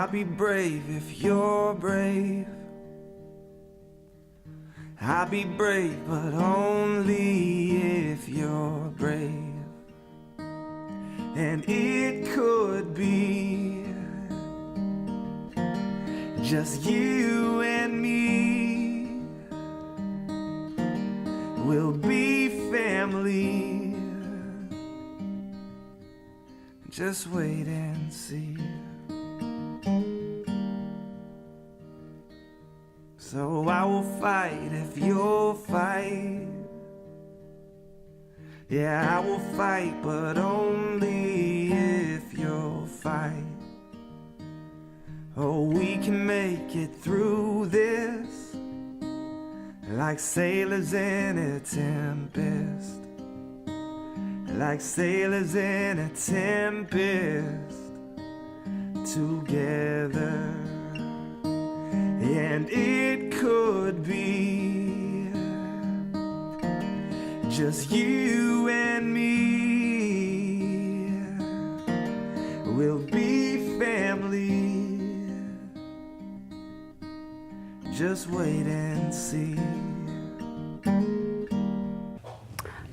I'll be brave if you're brave. I'll be brave, but only if you're brave. And it could be just you and me. We'll be family. Just wait and see. So I will fight if you'll fight. Yeah, I will fight, but only if you'll fight. Oh, we can make it through this like sailors in a tempest. Like sailors in a tempest together. And it could be just you and me. We'll be family. Just wait and see.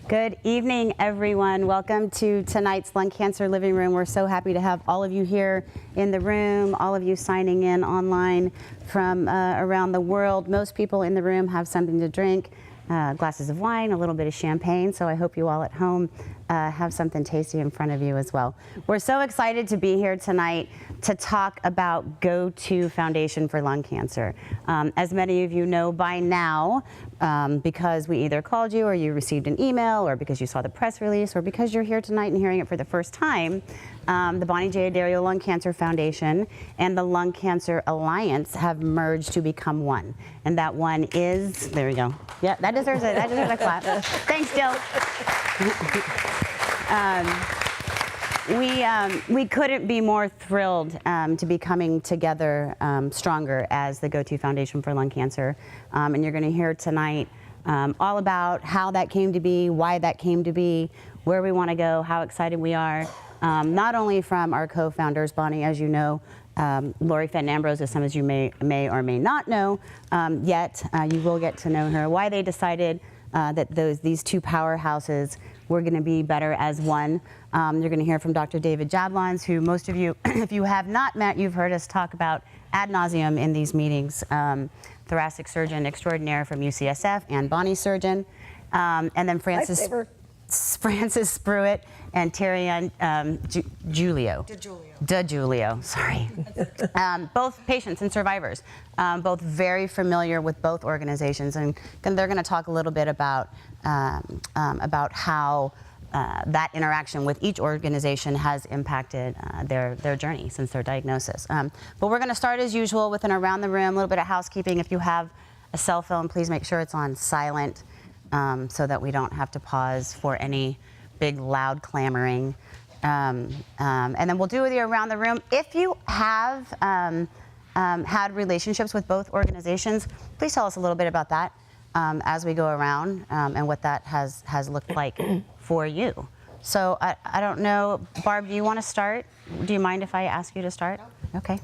Good evening, everyone. Welcome to tonight's Lung Cancer Living Room. We're so happy to have all of you here in the room, all of you signing in online from around the world. Most people in the room have something to drink, glasses of wine, a little bit of champagne, so I hope you all at home have something tasty in front of you as well. We're so excited to be here tonight to talk about GO2 Foundation for Lung Cancer. As many of you know by now, because we either called you or you received an email or because you saw the press release or because you're here tonight and hearing it for the first time, the Bonnie J. Addario Lung Cancer Foundation and the Lung Cancer Alliance have merged to become one. And that one is, there we go. Yeah, that deserves it. That deserves a clap. Thanks, Dill. We couldn't be more thrilled to be coming together stronger as the GO2 Foundation for Lung Cancer. And you're going to hear tonight all about how that came to be, why that came to be, where we want to go, how excited we are. Not only from our co-founders, Bonnie, as you know, Laurie, Fenton, Ambrose, as some as you may or may not know yet. You will get to know her, why they decided that these two powerhouses were going to be better as one. You're going to hear from Dr. David Jablons, who most of you, if you have not met, you've heard us talk about ad nauseum in these meetings. Thoracic surgeon extraordinaire from UCSF and Bonnie surgeon. And then Francis Spruit and Terri and DiJulio, sorry. Both patients and survivors, both very familiar with both organizations, and they're going to talk a little bit about how that interaction with each organization has impacted their journey since their diagnosis. But we're going to start as usual with an around the room, a little bit of housekeeping. If you have a cell phone, please make sure it's on silent so that we don't have to pause for any big loud clamoring. And then we'll do the around the room. If you have had relationships with both organizations, please tell us a little bit about that as we go around and what that has looked like for you. So I don't know, Barb, do you want to start? Do you mind if I ask you to start? Okay.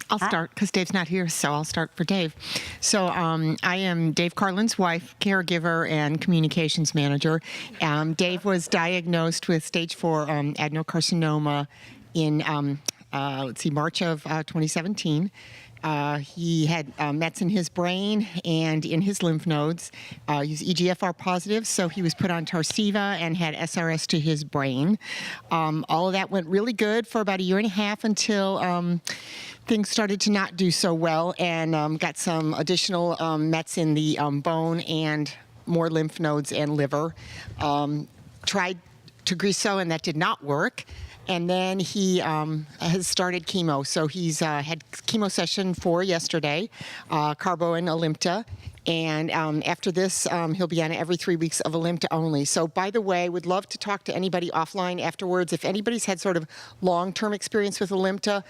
I'll start because Dave's not here, so I'll start for Dave. So I am Dave Carlin's wife, caregiver, and communications manager. Dave was diagnosed with stage 4 adenocarcinoma in, March of 2017. He had mets in his brain and in his lymph nodes. He's EGFR positive, so he was put on Tarceva and had SRS to his brain. All of that went really good for about a year and a half until things started to not do so well, and got some additional mets in the bone and more lymph nodes and liver. Tried Tagrisso, and that did not work. And then he has started chemo. So he's had chemo session 4 yesterday, Carbo and Alimta. And after this, he'll be on every 3 weeks of Alimta only. So by the way, would love to talk to anybody offline afterwards. If anybody's had sort of long-term experience with Alimta,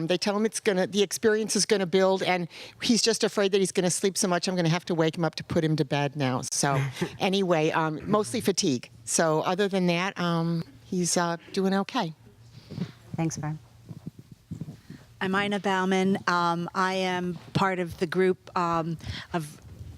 they tell him the experience is gonna build, and he's just afraid that he's gonna sleep so much, I'm gonna have to wake him up to put him to bed now. So anyway, mostly fatigue. So other than that, he's doing okay. Thanks, Barb. I'm Ina Bauman. I am part of the group of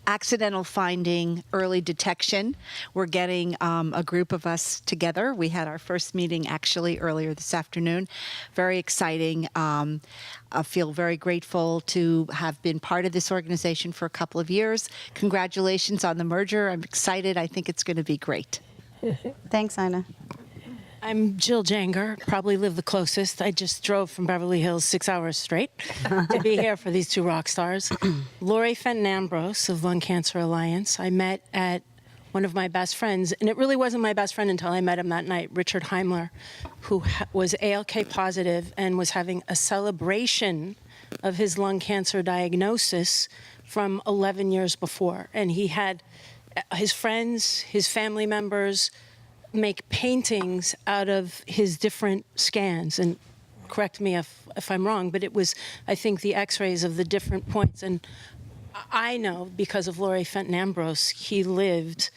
accidental finding early detection. We're getting a group of us together. We had our first meeting actually earlier this afternoon. Very exciting. I feel very grateful to have been part of this organization for a couple of years. Congratulations on the merger. I'm excited. I think it's going to be great. Thanks, Ina. I'm Jill Janger, probably live the closest. I just drove from Beverly Hills 6 hours straight to be here for these two rock stars. Laurie, Fenton, Ambrose of Lung Cancer Alliance. I met at one of my best friends, and it really wasn't my best friend until I met him that night, Richard Heimler, who was ALK positive and was having a celebration of his lung cancer diagnosis from 11 years before. And he had his friends, his family members, make paintings out of his different scans, and correct me if I'm wrong, but it was, I think, the x-rays of the different points. And I know, because of Laurie, Fenton, Ambrose, he lived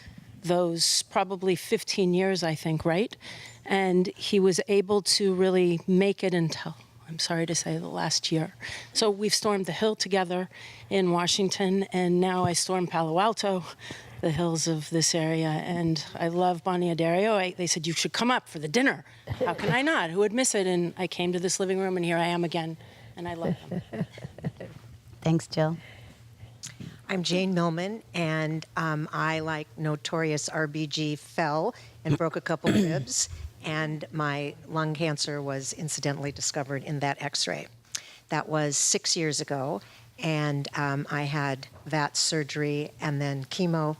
those probably 15 years, I think, right? And he was able to really make it until, I'm sorry to say, the last year. So we've stormed the Hill together in Washington, and now I storm Palo Alto, the hills of this area, and I love Bonnie Addario. They said, you should come up for the dinner. How can I not? Who would miss it? And I came to this living room, and here I am again, and I love them. Thanks, Jill. I'm Jane Millman, and I, like notorious RBG, fell and broke a couple ribs, and my lung cancer was incidentally discovered in that x-ray. That was 6 years ago, and I had VAT surgery and then chemo,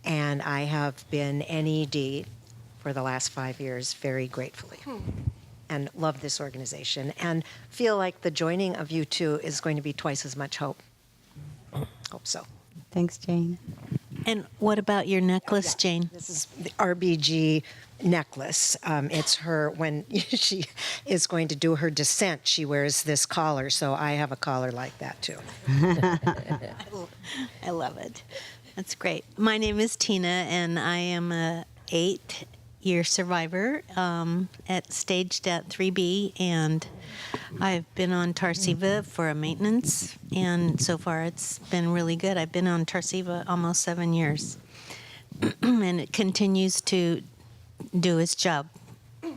and I have been NED for the last 5 years, very gratefully, and love this organization, and feel like the joining of you two is going to be twice as much hope. Hope so. Thanks, Jane. And what about your necklace, Jane? This is the RBG necklace. It's her, when she is going to do her descent, she wears this collar, so I have a collar like that too. I love it. That's great. My name is Tina, and I am a 8-year survivor at staged at 3B, and I've been on Tarceva for a maintenance, and so far it's been really good. I've been on Tarceva almost 7 years, and it continues to do its job,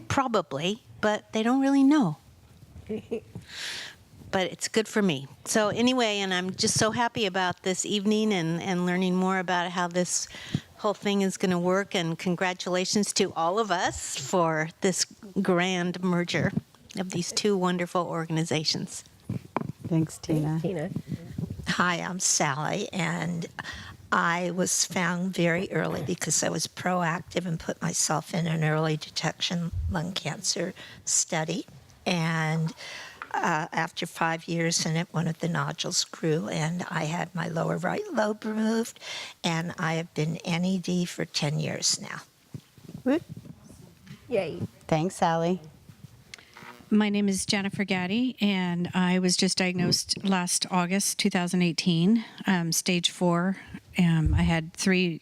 probably, but they don't really know. But it's good for me. So anyway, and I'm just so happy about this evening and learning more about how this whole thing is going to work, and congratulations to all of us for this grand merger of these two wonderful organizations. Thanks, Tina. Hi, I'm Sally, and I was found very early because I was proactive and put myself in an early detection lung cancer study. And after 5 years in it, one of the nodules grew, and I had my lower right lobe removed, and I have been NED for 10 years now. Yay. Thanks, Sally. My name is Jennifer Gaddy, and I was just diagnosed last August 2018, stage 4. I had 3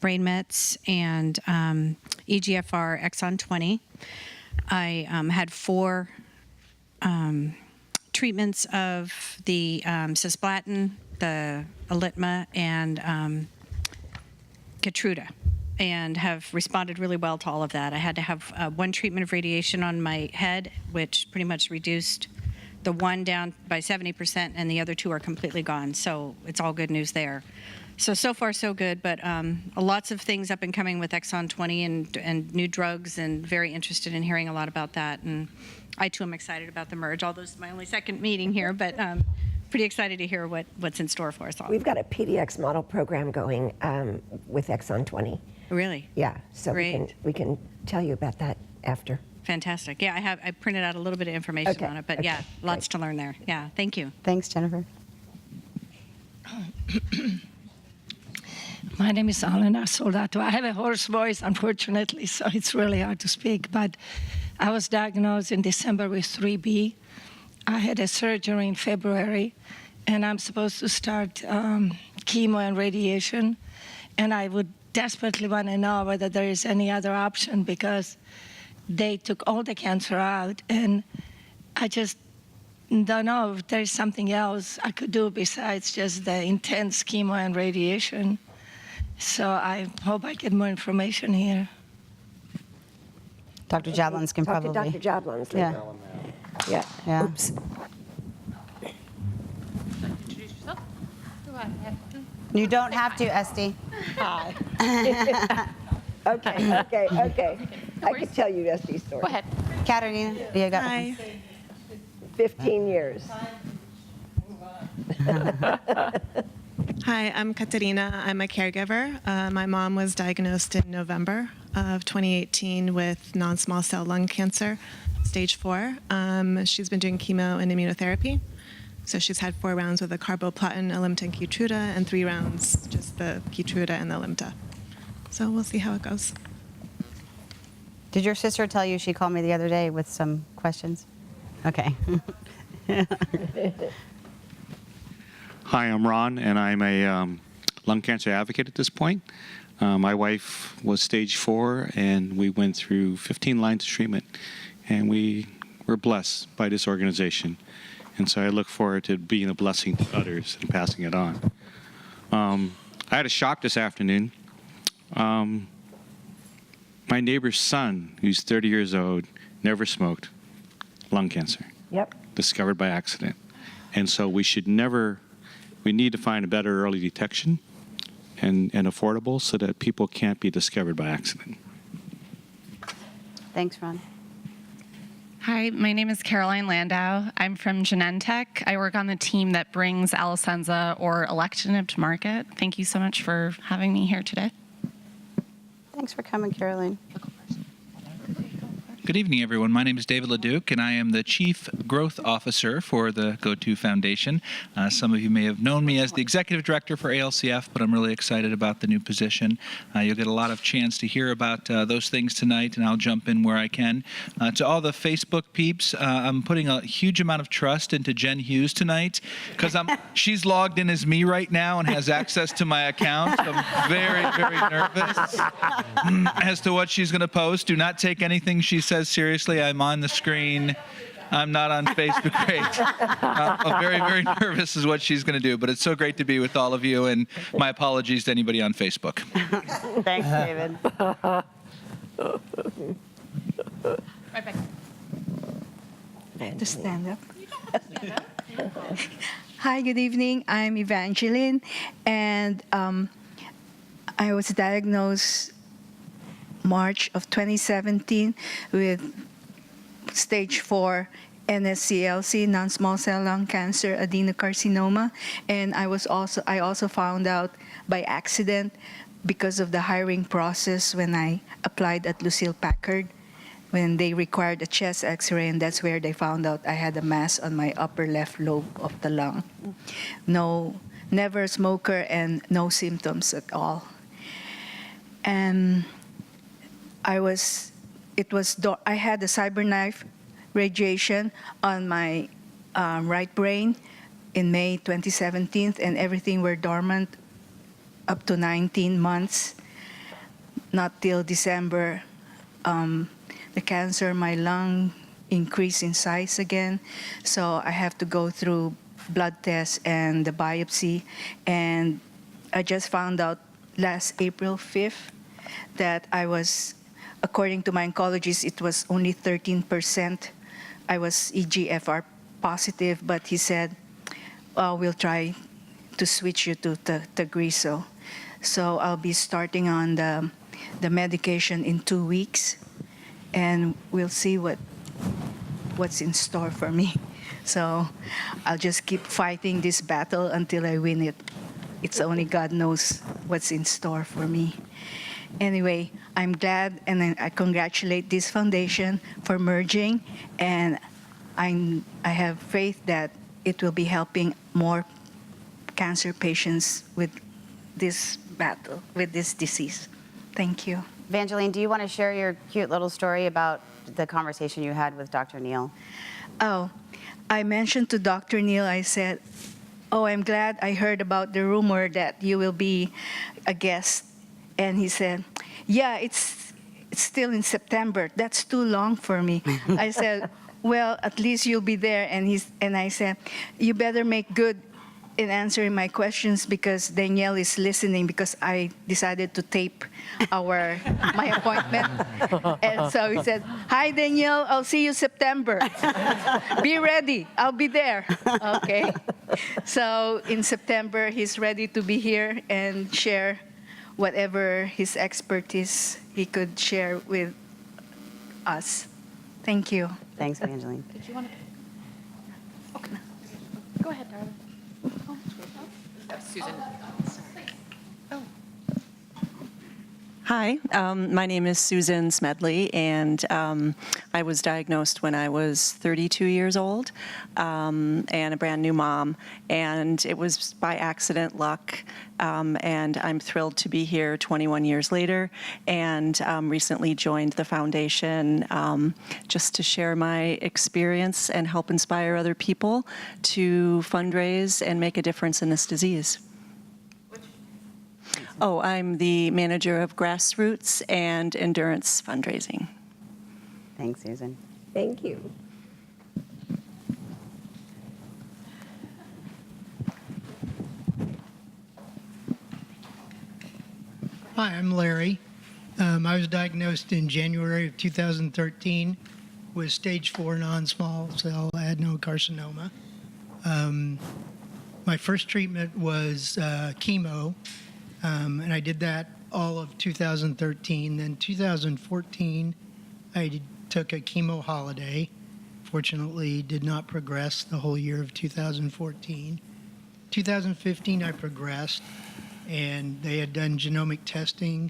brain mets and EGFR exon 20. I had 4 treatments of the cisplatin, the Alitma, and Keytruda, and have responded really well to all of that. I had to have 1 treatment of radiation on my head, which pretty much reduced the 1 down by 70%, and the other 2 are completely gone. So it's all good news there. So far so good, but lots of things up and coming with exon 20 and new drugs, and very interested in hearing a lot about that. And I too am excited about the merge, although it's my only second meeting here, but pretty excited to hear what's in store for us all. We've got a PDX model program going with exon 20. Really? Yeah, so Great. we can tell you about that after. Fantastic. Yeah, I printed out a little bit of information on it, but yeah, lots to learn there. Yeah, thank you. Thanks, Jennifer. My name is Helen Soldato. I have a hoarse voice, unfortunately, so it's really hard to speak. But I was diagnosed in December with 3B. I had a surgery in February, and I'm supposed to start chemo and radiation. And I would desperately want to know whether there is any other option, because they took all the cancer out, and I just don't know if there's something else I could do besides just the intense chemo and radiation. So I hope I get more information here. Dr. Jablons can Talk probably. to Dr. Jablons. Yeah. Yeah. Yeah. Oops. You don't have to, Esty. Okay. I can tell you Esti's story. Go ahead. Katerina, you got. Hi. 15 years. Hi, I'm Katerina. I'm a caregiver. My mom was diagnosed in November of 2018 with non-small cell lung cancer, stage 4. She's been doing chemo and immunotherapy. So she's had 4 rounds with a carboplatin, Alimta, and Keytruda, and 3 rounds just the Keytruda and the Alimta. So we'll see how it goes. Did your sister tell you she called me the other day with some questions? Okay. Hi, I'm Ron, and I'm a lung cancer advocate at this point. My wife was stage 4, and we went through 15 lines of treatment, and we were blessed by this organization. And so I look forward to being a blessing to others and passing it on. I had a shock this afternoon. My neighbor's son, who's 30 years old, never smoked, lung cancer. Yep. Discovered by accident. And so we need to find a better early detection and affordable so that people can't be discovered by accident. Thanks, Ron. Hi, my name is Caroline Landau. I'm from Genentech. I work on the team that brings Alecensa or alectinib to market. Thank you so much for having me here today. Thanks for coming, Caroline. Good evening, everyone. My name is David LeDuc, and I am the Chief Growth Officer for the GO2 Foundation. Some of you may have known me as the Executive Director for ALCF, but I'm really excited about the new position. You'll get a lot of chance to hear about those things tonight, and I'll jump in where I can. To all the Facebook peeps, I'm putting a huge amount of trust into Jen Hughes tonight, because she's logged in as me right now and has access to my account. I'm very, very nervous as to what she's going to post. Do not take anything she says seriously. I'm on the screen. I'm not on Facebook. Great. I'm very, very nervous is what she's going to do, but it's so great to be with all of you, and my apologies to anybody on Facebook. Thanks, David. Right back. To stand up. Hi, good evening. I'm Evangeline, and I was diagnosed March of 2017 with stage 4 NSCLC, non-small cell lung cancer, adenocarcinoma, and I also found out by accident because of the hiring process when I applied at Lucille Packard, when they required a chest X-ray, and that's where they found out I had a mass on my upper left lobe of the lung. Never a smoker and no symptoms at all. And I had a cyberknife radiation on my right brain in May 2017, and everything were dormant up to 19 months, not till December. The cancer, my lung increased in size again, so I have to go through blood tests and the biopsy, and I just found out last April 5th that I was, according to my oncologist, it was only 13%. I was EGFR positive, but he said, we'll try to switch you to Tagrisso. So I'll be starting on the medication in 2 weeks, and we'll see what's in store for me. So I'll just keep fighting this battle until I win it. It's only God knows what's in store for me. Anyway, I'm glad, and I congratulate this foundation for merging, and I have faith that it will be helping more cancer patients with this battle, with this disease. Thank you. Evangeline, do you want to share your cute little story about the conversation you had with Dr. Neal? Oh, I mentioned to Dr. Neal, I said, I'm glad I heard about the rumor that you will be a guest. And he said, yeah, it's still in September. That's too long for me. I said, well, at least you'll be there. And I said, you better make good in answering my questions because Danielle is listening because I decided to tape my appointment. And so he said, hi, Danielle, I'll see you September. Be ready, I'll be there. Okay. So in September, he's ready to be here and share whatever his expertise he could share with us. Thank you. Thanks, Evangeline. Did you want to? Okay. Go ahead, darling. Susan. Hi, my name is Susan Smedley, and I was diagnosed when I was 32 years old and a brand new mom, and it was by accident, luck, and I'm thrilled to be here 21 years later, and recently joined the foundation just to share my experience and help inspire other people to fundraise and make a difference in this disease. Oh, I'm the manager of grassroots and endurance fundraising. Thanks, Susan. Thank you. Hi, I'm Larry. I was diagnosed in January of 2013 with stage 4 non-small cell adenocarcinoma. My first treatment was chemo. And I did that all of 2013. Then 2014, I took a chemo holiday. Fortunately, did not progress the whole year of 2014. 2015, I progressed, and they had done genomic testing,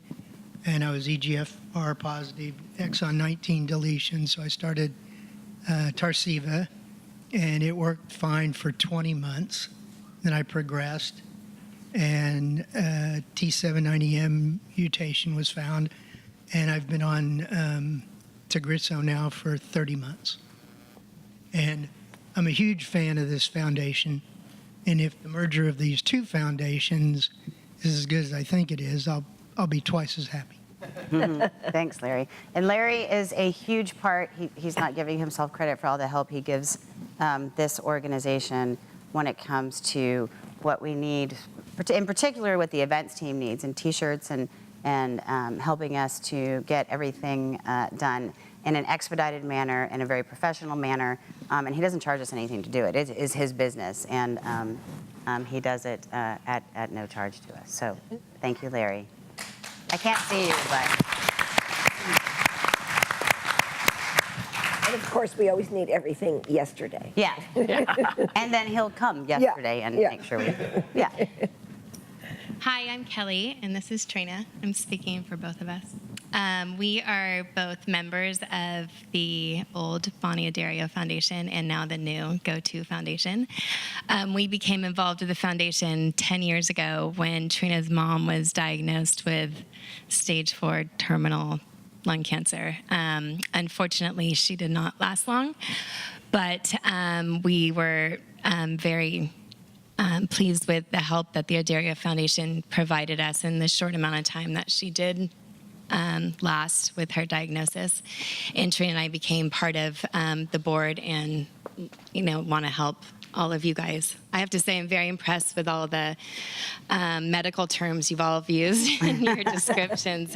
and I was EGFR positive, exon 19 deletion, so I started Tarceva, and it worked fine for 20 months. Then I progressed, and T790M mutation was found, and I've been on Tagrisso now for 30 months. And I'm a huge fan of this foundation, and if the merger of these two foundations is as good as I think it is, I'll be twice as happy. Thanks, Larry. And Larry is a huge part. He's not giving himself credit for all the help he gives this organization when it comes to what we need, in particular what the events team needs, and T-shirts and helping us to get everything done in an expedited manner, in a very professional manner. And he doesn't charge us anything to do it. It is his business, and he does it at no charge to us. So thank you, Larry. I can't see you, but. And of course, we always need everything yesterday. Yeah. And then he'll come yesterday and make sure we. Yeah. Hi, I'm Kelly, and this is Trina. I'm speaking for both of us. We are both members of the old Bonnie Addario Foundation and now the new GO2 Foundation. We became involved with the foundation 10 years ago when Trina's mom was diagnosed with stage 4 terminal lung cancer. Unfortunately, she did not last long, but we were very pleased with the help that the Addario Foundation provided us in the short amount of time that she did last with her diagnosis. And Trina and I became part of the board and, want to help all of you guys. I have to say I'm very impressed with all the medical terms you've all used in your descriptions.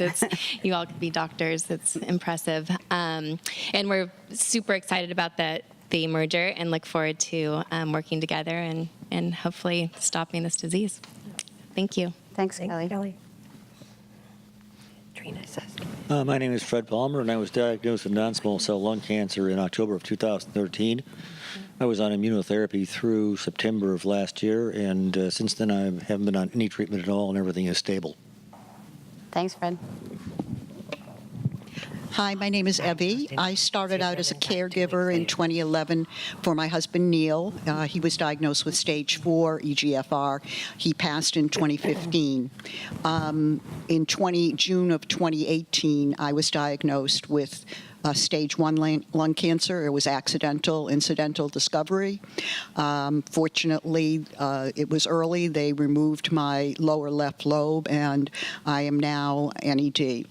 You all could be doctors. It's impressive. And we're super excited about the merger and look forward to working together and hopefully stopping this disease. Thank you. Thanks, Kelly. Trina says. My name is Fred Palmer, and I was diagnosed with non-small cell lung cancer in October of 2013. I was on immunotherapy through September of last year, and since then I haven't been on any treatment at all, and everything is stable. Thanks, Fred. Hi, my name is Evie. I started out as a caregiver in 2011 for my husband, Neil. He was diagnosed with stage 4 EGFR. He passed in 2015. In June of 2018, I was diagnosed with stage 1 lung cancer. It was incidental discovery. Fortunately, it was early. They removed my lower left lobe, and I am now NED.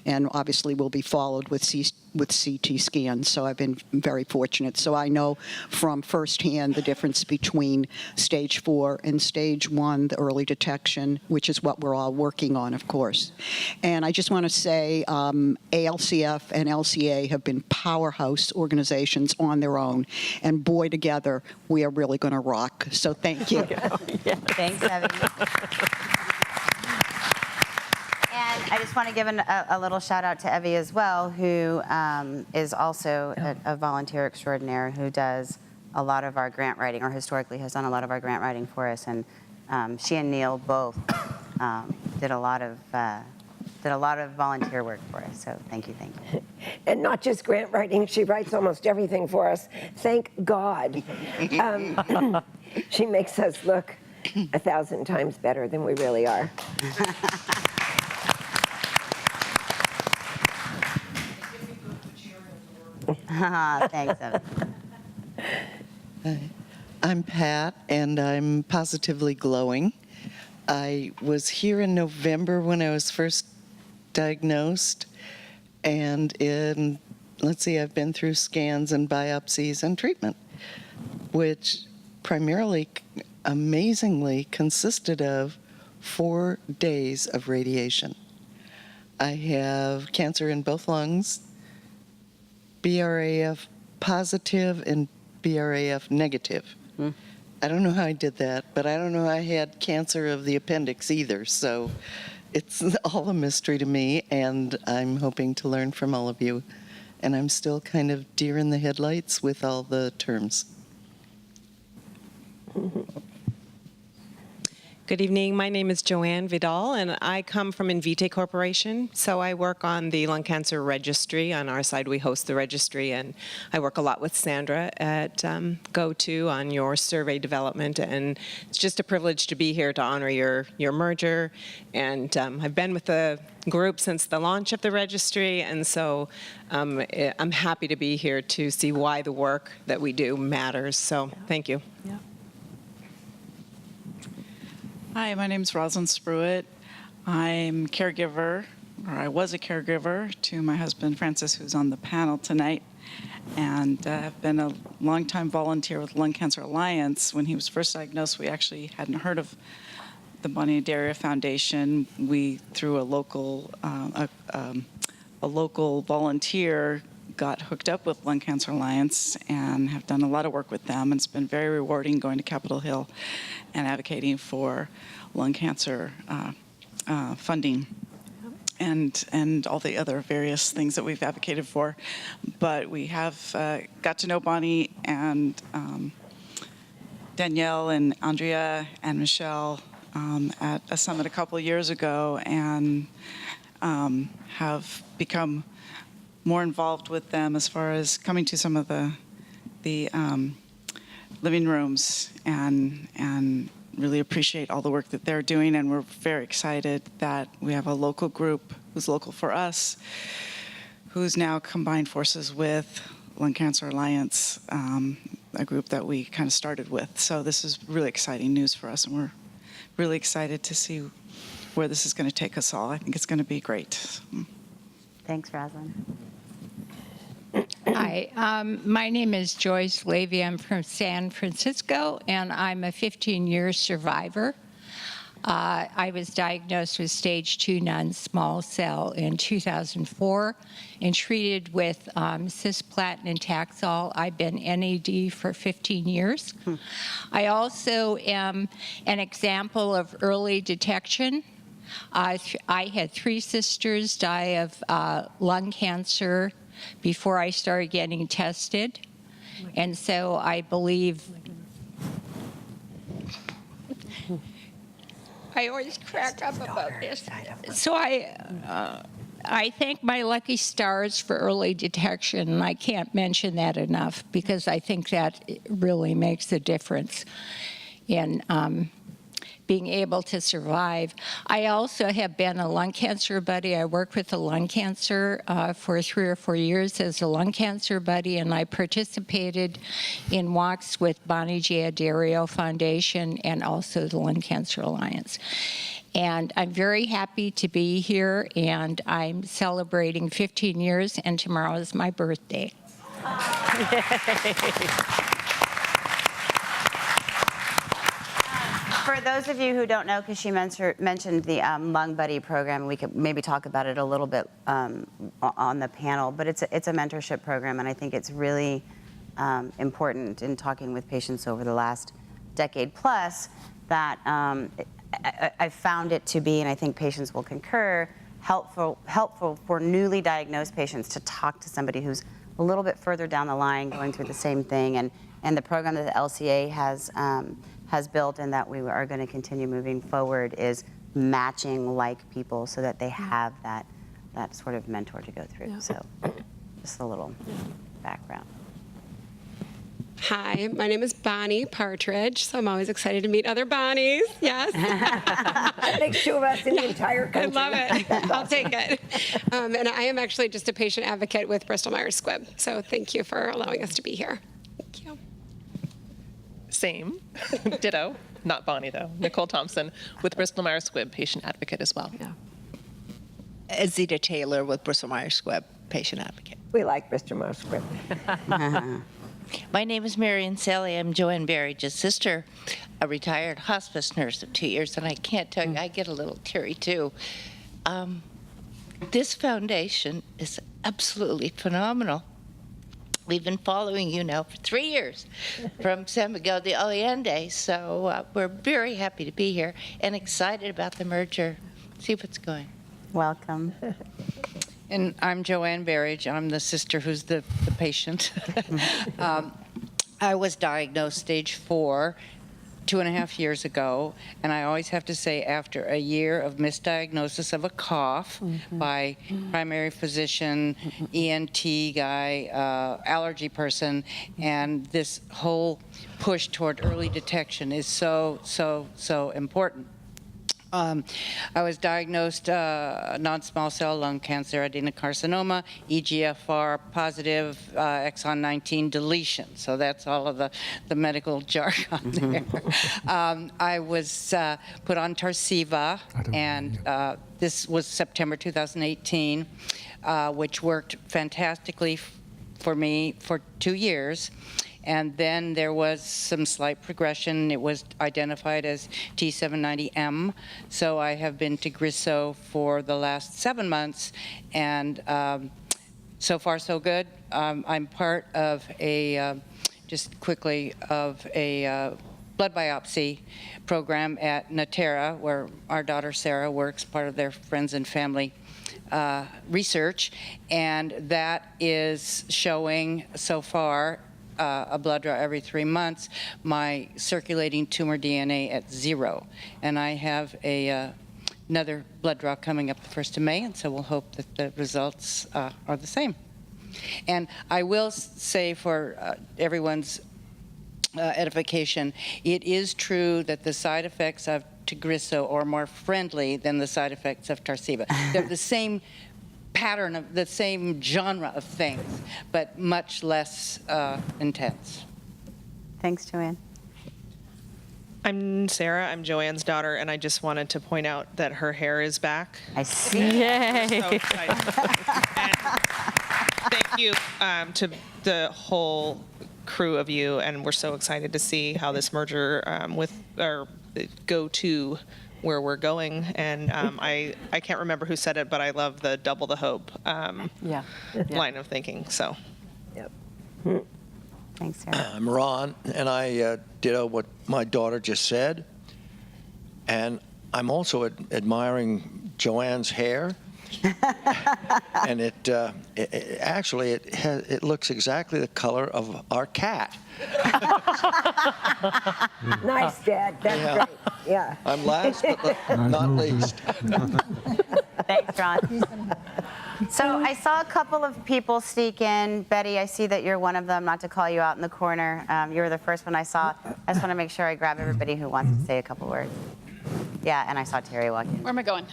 and obviously will be followed with CT scans. So I've been very fortunate. So I know from firsthand the difference between stage 4 and stage 1, the early detection, which is what we're all working on, of course. And I just want to say ALCF and LCA have been powerhouse organizations on their own, and boy, together we are really going to rock. So thank you. Thanks, Evie. And I just want to give a little shout out to Evie as well, who is also a volunteer extraordinaire who does a lot of our grant writing, or historically has done a lot of our grant writing for us. And she and Neil both did a lot of volunteer work for us. So thank you. And not just grant writing, she writes almost everything for us. Thank God. She makes us look 1,000 times better than we really are. Thanks, Evan. Hi, I'm Pat, and I'm positively glowing. I was here in November when I was first diagnosed, and I've been through scans and biopsies and treatment, which primarily, amazingly, consisted of 4 days of radiation. I have cancer in both lungs, BRAF positive and BRAF negative. I don't know how I did that, but I don't know how I had cancer of the appendix either, so it's all a mystery to me, and I'm hoping to learn from all of you. And I'm still kind of deer in the headlights with all the terms. Good evening. My name is Joanne Vidal, and I come from Invitae Corporation. So I work on the lung cancer registry. On our side, we host the registry, and I work a lot with Sandra at GO2 on your survey development. And it's just a privilege to be here to honor your merger. And I've been with the group since the launch of the registry, and so I'm happy to be here to see why the work that we do matters. So thank you. Yeah. Hi, my name is Rosalind Spruit. I'm caregiver, or I was a caregiver to my husband Francis, who's on the panel tonight, and I've been a longtime volunteer with Lung Cancer Alliance. When he was first diagnosed, we actually hadn't heard of the Bonnie Addario Foundation. We, through a local volunteer, got hooked up with Lung Cancer Alliance and have done a lot of work with them. And it's been very rewarding going to Capitol Hill and advocating for lung cancer funding and all the other various things that we've advocated for. But we have got to know Bonnie and Danielle and Andrea and Michelle at a summit a couple of years ago, and have become more involved with them as far as coming to some of the living rooms and really appreciate all the work that they're doing. And we're very excited that we have a local group who's local for us, who's now combined forces with Lung Cancer Alliance, a group that we kind of started with. So this is really exciting news for us, and we're really excited to see where this is going to take us all. I think it's going to be great. Thanks, Rosalind. Hi, my name is Joyce Levy. I'm from San Francisco, and I'm a 15-year survivor. I was diagnosed with stage 2 non-small cell in 2004 and treated with cisplatin and Taxol. I've been NAD for 15 years. I also am an example of early detection. I had 3 sisters die of lung cancer before I started getting tested. And so I believe, I always crack up about this. So I thank my lucky stars for early detection, and I can't mention that enough because I think that really makes a difference in being able to survive. I also have been a lung cancer buddy. I worked with the lung cancer for 3 or 4 years as a lung cancer buddy, and I participated in walks with Bonnie J. Addario Foundation and also the Lung Cancer Alliance. And I'm very happy to be here, and I'm celebrating 15 years, and tomorrow is my birthday. For those of you who don't know, because she mentioned the Lung Buddy program, we could maybe talk about it a little bit on the panel, but it's a mentorship program, and I think it's really important in talking with patients over the last decade plus that I found it to be, and I think patients will concur, helpful for newly diagnosed patients to talk to somebody who's a little bit further down the line going through the same thing. And the program that the LCA has built and that we are going to continue moving forward is matching like people so that they have that sort of mentor to go through. So just a little background. Hi, my name is Bonnie Partridge, so I'm always excited to meet other Bonnies. Yes. That makes 2 of us in the entire country. I love it. I'll take it. And I am actually just a patient advocate with Bristol-Myers Squibb, so thank you for allowing us to be here. Thank you. Same. Ditto. Not Bonnie, though. Nicole Thompson with Bristol-Myers Squibb, patient advocate as well. Zita Taylor with Bristol-Myers Squibb, patient advocate. We like Bristol-Myers Squibb. My name is Marion Sally. I'm Joanne Barrage's sister, a retired hospice nurse of 2 years, and I can't tell you, I get a little teary too. This foundation is absolutely phenomenal. We've been following you now for 3 years from San Miguel de Allende, so we're very happy to be here and excited about the merger. See what's going. Welcome. And I'm Joanne Barrage. I'm the sister who's the patient. I was diagnosed stage 4 2.5 years ago, and I always have to say after a year of misdiagnosis of a cough by primary physician, ENT guy, allergy person, and this whole push toward early detection is so important. I was diagnosed non-small cell lung cancer, adenocarcinoma, EGFR positive, exon 19 deletion. So that's all of the medical jargon there. I was put on Tarceva, and this was September 2018, which worked fantastically for me for 2 years. And then there was some slight progression. It was identified as T790M. So I have been to Tagrisso for the last 7 months, and so far so good. I'm part of just quickly, of a blood biopsy program at Natera, where our daughter Sarah works, part of their friends and family research. And that is showing so far a blood draw every 3 months, my circulating tumor DNA at 0. And I have another blood draw coming up the 1st of May, and so we'll hope that the results are the same. And I will say for everyone's edification, it is true that the side effects of Tagrisso are more friendly than the side effects of Tarceva. They're the same pattern of the same genre of things, but much less intense. Thanks, Joanne. I'm Sarah. I'm Joanne's daughter, and I just wanted to point out that her hair is back. I see. Yay! So excited. And thank you to the whole crew of you, and we're so excited to see how this merger with our GO2, where we're going. And I can't remember who said it, but I love the double the hope line of thinking. So, Thanks, Sarah. I'm Ron, and I ditto what my daughter just said. And I'm also admiring Joanne's hair. And it actually it looks exactly the color of our cat. Nice, Dad. That's great. Yeah. I'm last, but not least. Thanks, Ron. So I saw a couple of people sneak in. Betty, I see that you're one of them, not to call you out in the corner. You were the first one I saw. I just want to make sure I grab everybody who wants to say a couple words. Yeah, and I saw Terri walk in. Where am I going?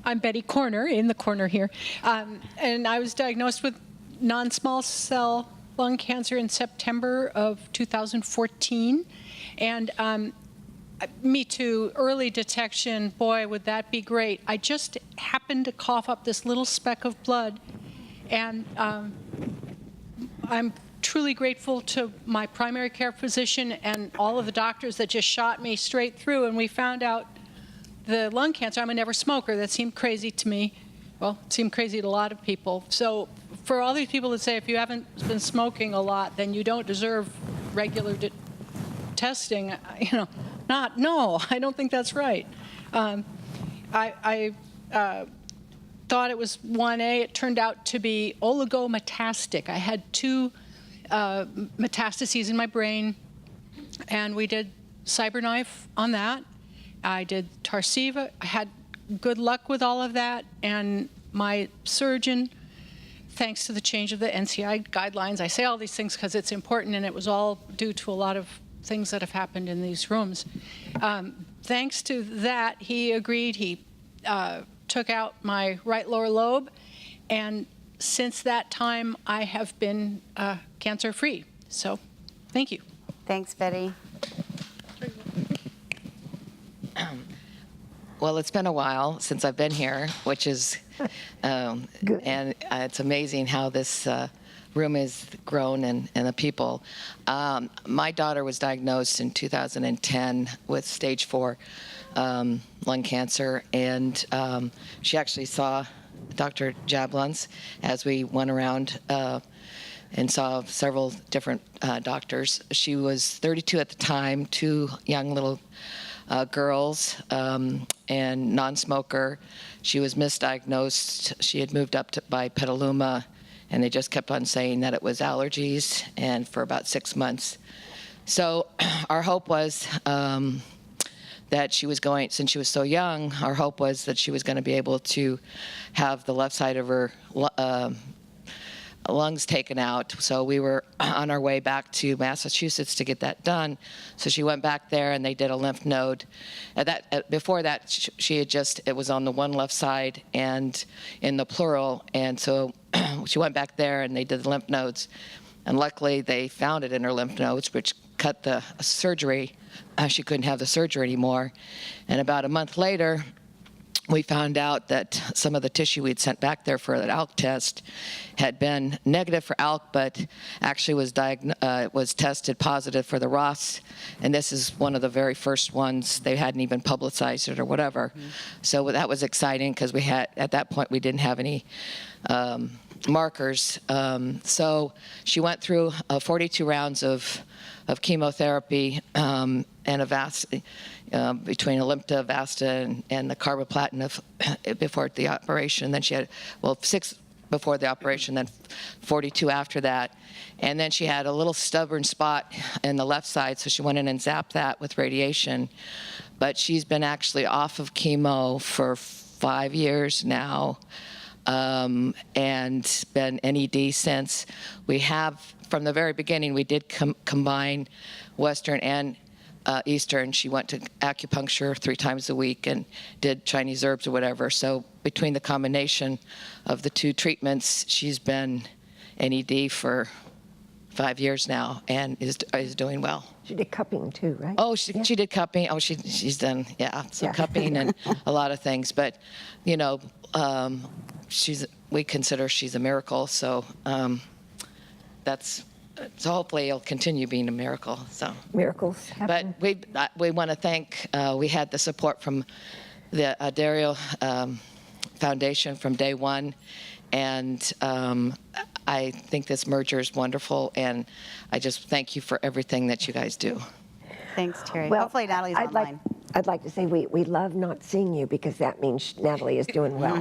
I'm Betty Corner, in the corner here. And I was diagnosed with non-small cell lung cancer in September of 2014. And Me too. Early detection, boy, would that be great. I just happened to cough up this little speck of blood, and I'm truly grateful to my primary care physician and all of the doctors that just shot me straight through, and we found out the lung cancer. I'm a never smoker. That seemed crazy to me. Well, it seemed crazy to a lot of people. So for all these people that say if you haven't been smoking a lot, then you don't deserve regular testing, no, I don't think that's right. I thought it was 1A. It turned out to be oligometastatic. I had 2 metastases in my brain, and we did CyberKnife on that. I did Tarceva. I had good luck with all of that, and my surgeon, thanks to the change of the NCI guidelines, I say all these things because it's important, and it was all due to a lot of things that have happened in these rooms. Thanks to that, he agreed. He took out my right lower lobe, and since that time, I have been cancer-free. So, thank you. Thanks, Betty. Well, it's been a while since I've been here, which is, and it's amazing how this room has grown and the people. My daughter was diagnosed in 2010 with stage 4 lung cancer, and she actually saw Dr. Jablons as we went around and saw several different doctors. She was 32 at the time, 2 young little girls, and non-smoker. She was misdiagnosed. She had moved up by Petaluma, and they just kept on saying that it was allergies, and for about 6 months. So our hope was that she was going, since she was so young, our hope was that she was going to be able to have the left side of her lungs taken out. So we were on our way back to Massachusetts to get that done. So she went back there, and they did a lymph node. Before that, she had it was on the one left side and in the pleural. And so she went back there, and they did the lymph nodes. And luckily, they found it in her lymph nodes, which cut the surgery. She couldn't have the surgery anymore. And about a month later, we found out that some of the tissue we'd sent back there for that ALK test had been negative for ALK, but actually was tested positive for the ROS. And this is one of the very first ones. They hadn't even publicized it or whatever. Mm-hmm. So that was exciting because at that point, we didn't have any markers. So she went through 42 rounds of chemotherapy and between Alimta, Avasta, and the carboplatin before the operation. Then she had, 6 before the operation, then 42 after that. And then she had a little stubborn spot in the left side, so she went in and zapped that with radiation. But she's been actually off of chemo for 5 years now, and been NED since. We have, from the very beginning, we did combine Western and Eastern. She went to acupuncture 3 times a week and did Chinese herbs or whatever. So between the combination of the 2 treatments, she's been NED for 5 years now and is doing well. She did cupping too, right? Oh, she did cupping. Oh, she's done, cupping and a lot of things. But, we consider she's a miracle. So so hopefully it'll continue being a miracle. So miracles happen. But we want to thank. We had the support from the Addario Foundation from day one, and I think this merger is wonderful. And I just thank you for everything that you guys do. Thanks, Terri. Well, hopefully Natalie's online. I'd like to say we love not seeing you because that means Natalie is doing well,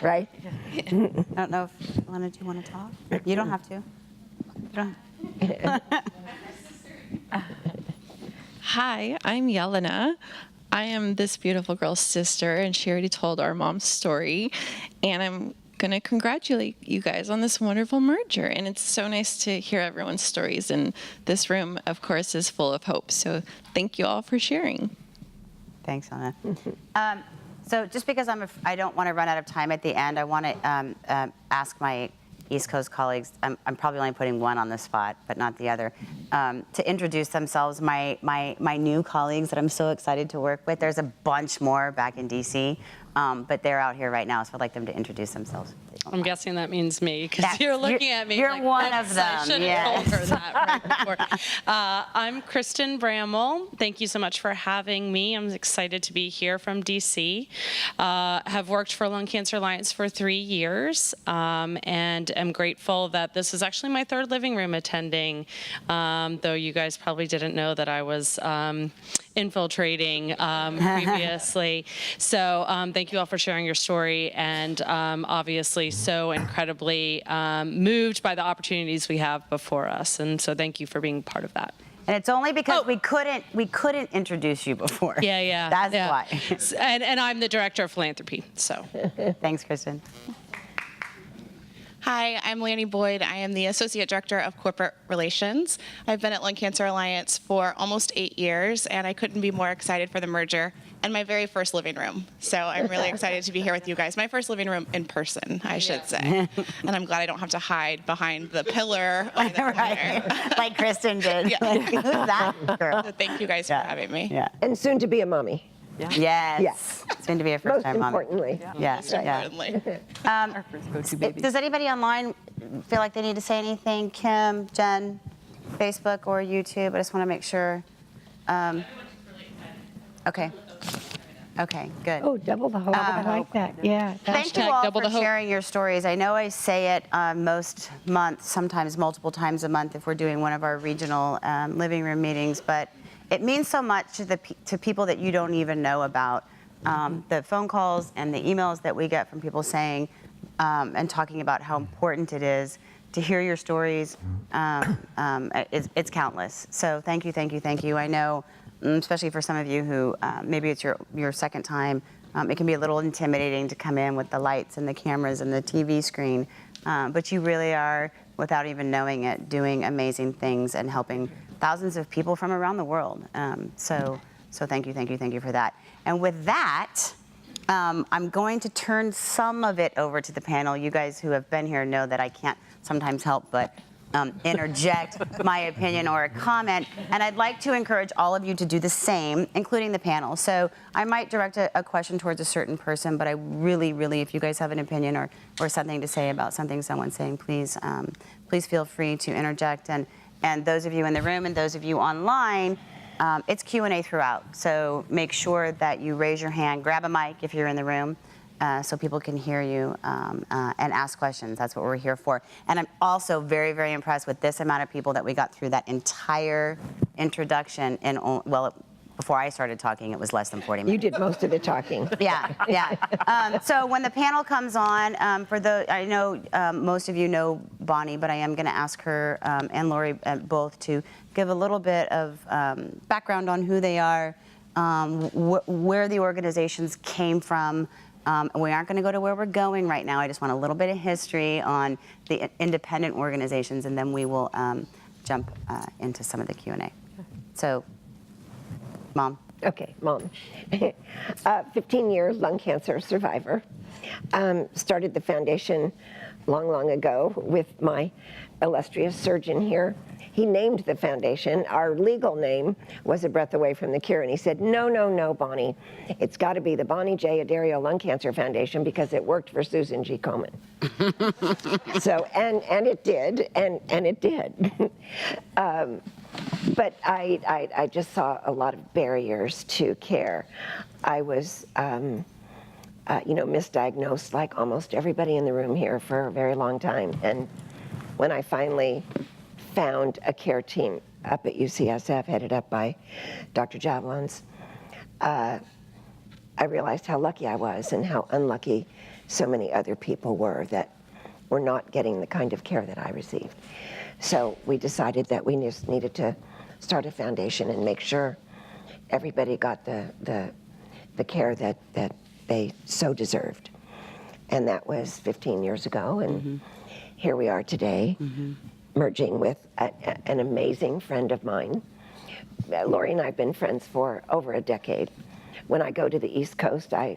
right? I don't know if you want to talk. You don't have to. You don't. Hi, I'm Yelena. I am this beautiful girl's sister, and she already told our mom's story. And I'm going to congratulate you guys on this wonderful merger. And it's so nice to hear everyone's stories. And this room, of course, is full of hope. So thank you all for sharing. Thanks, Anna. So just because I don't want to run out of time at the end, I want to ask my East Coast colleagues, I'm probably only putting one on the spot, but not the other, to introduce themselves, my new colleagues that I'm so excited to work with. There's a bunch more back in DC, but they're out here right now, so I'd like them to introduce themselves. I'm guessing that means me, because you're looking at me. You're like, one of "Oops, them, I should have told her that right before." I'm Kristen Bramwell. Thank you so much for having me. I'm excited to be here from DC. Have worked for Lung Cancer Alliance for 3 years, and am grateful that this is actually my third living room attending, though you guys probably didn't know that I was infiltrating previously. So thank you all for sharing your story, and obviously so incredibly moved by the opportunities we have before us. And so thank you for being part of that. And it's only because we couldn't introduce you before. Yeah. That's why. And I'm the director of philanthropy, so. Thanks, Kristen. Hi, I'm Lanny Boyd. I am the Associate Director of Corporate Relations. I've been at Lung Cancer Alliance for almost 8 years, and I couldn't be more excited for the merger and my very first living room. So I'm really excited to be here with you guys. My first living room in person, I should say. And I'm glad I don't have to hide behind the pillar over the corner. Like Kristen did. Yeah. Like, who's that girl? So thank you guys for having me. Yeah. And soon to be a mommy. Yes. Soon to be a first-time mom. Most importantly. Yes. Does anybody online feel like they need to say anything? Kim, Jen, Facebook or YouTube? I just want to make sure. Okay. Okay, good. Oh, double the hope. I like that. Yeah. Thank you all for sharing your stories. I know I say it most months, sometimes multiple times a month if we're doing one of our regional living room meetings, but it means so much to people that you don't even know about. The phone calls and the emails that we get from people saying and talking about how important it is to hear your stories, it's countless. So thank you, thank you, thank you. I know, especially for some of you who maybe it's your second time, it can be a little intimidating to come in with the lights and the cameras and the TV screen, but you really are, without even knowing it, doing amazing things and helping thousands of people from around the world. So thank you, thank you, thank you for that. And with that, I'm going to turn some of it over to the panel. You guys who have been here know that I can't sometimes help but interject my opinion or a comment. And I'd like to encourage all of you to do the same, including the panel. So I might direct a question towards a certain person, but I really, if you guys have an opinion or something to say about something someone's saying, please feel free to interject. And those of you in the room and those of you online, it's Q&A throughout. So make sure that you raise your hand, grab a mic if you're in the room, so people can hear you and ask questions. That's what we're here for. And I'm also very, very impressed with this amount of people that we got through that entire introduction in, before I started talking, it was less than 40 minutes. You did most of the talking. Yeah. So when the panel comes on, I know most of you know Bonnie, but I am going to ask her and Laurie both to give a little bit of background on who they are, where the organizations came from. We aren't going to go to where we're going right now. I just want a little bit of history on the independent organizations, and then we will jump into some of the Q&A. So, Mom. Okay, Mom. 15 years lung cancer survivor. Started the foundation long ago with my illustrious surgeon here. He named the foundation. Our legal name was A Breath Away from the Cure, and he said, no, Bonnie. It's got to be the Bonnie J. Addario Lung Cancer Foundation because it worked for Susan G. Komen. So, and it did, and it did. But I just saw a lot of barriers to care. I was, misdiagnosed like almost everybody in the room here for a very long time. And when I finally found a care team up at UCSF headed up by Dr. Jablons, I realized how lucky I was and how unlucky so many other people were that were not getting the kind of care that I received. So we decided that we just needed to start a foundation and make sure everybody got the care that they so deserved. And that was 15 years ago, and here we are today, merging with an amazing friend of mine. Laurie and I have been friends for over a decade. when I go to the East Coast, I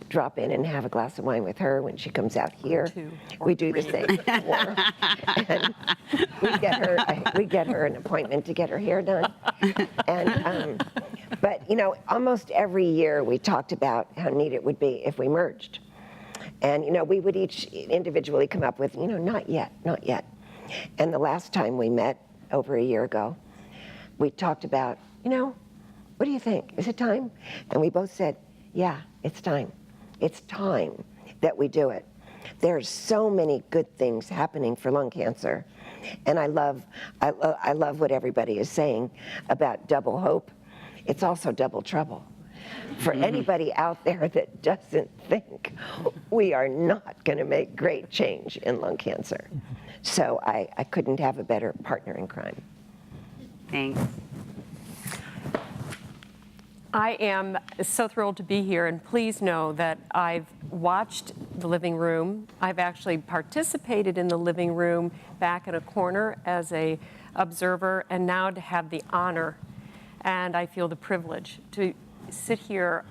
drop in and have a glass of wine with her. When she comes out here, we do the same. And we get her an appointment to get her hair done. And but almost every year we talked about how neat it would be if we merged. And we would each individually come up with, not yet, not yet. And the last time we met over a year ago, we talked about, what do you think? Is it time? And we both said, yeah, it's time. It's time that we do it. There's so many good things happening for lung cancer. And I love what everybody is saying about double hope. It's also double trouble. For anybody out there that doesn't think we are not going to make great change in lung cancer. So I couldn't have a better partner in crime. Thanks. I am so thrilled to be here, and please know that I've watched the living room. I've actually participated in the living room back in a corner as a observer, and now to have the honor, and I feel the privilege to sit here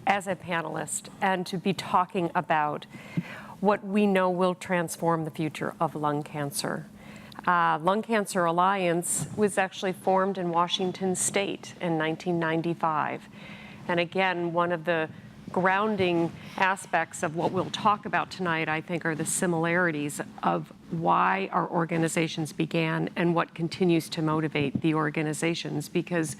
as a panelist and to be talking about what we know will transform the future of lung cancer. Lung Cancer Alliance was actually formed in Washington State in 1995. And again, one of the grounding aspects of what we'll talk about tonight, I think, are the similarities of why our organizations began and what continues to motivate the organizations, because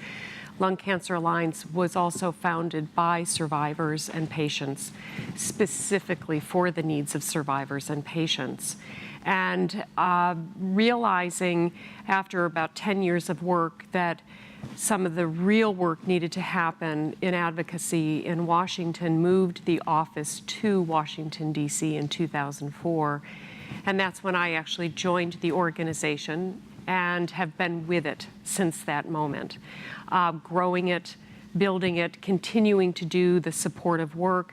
Lung Cancer Alliance was also founded by survivors and patients, specifically for the needs of survivors and patients. And realizing after about 10 years of work that some of the real work needed to happen in advocacy in Washington, moved the office to Washington, D.C. in 2004. And that's when I actually joined the organization and have been with it since that moment, growing it, building it, continuing to do the supportive work,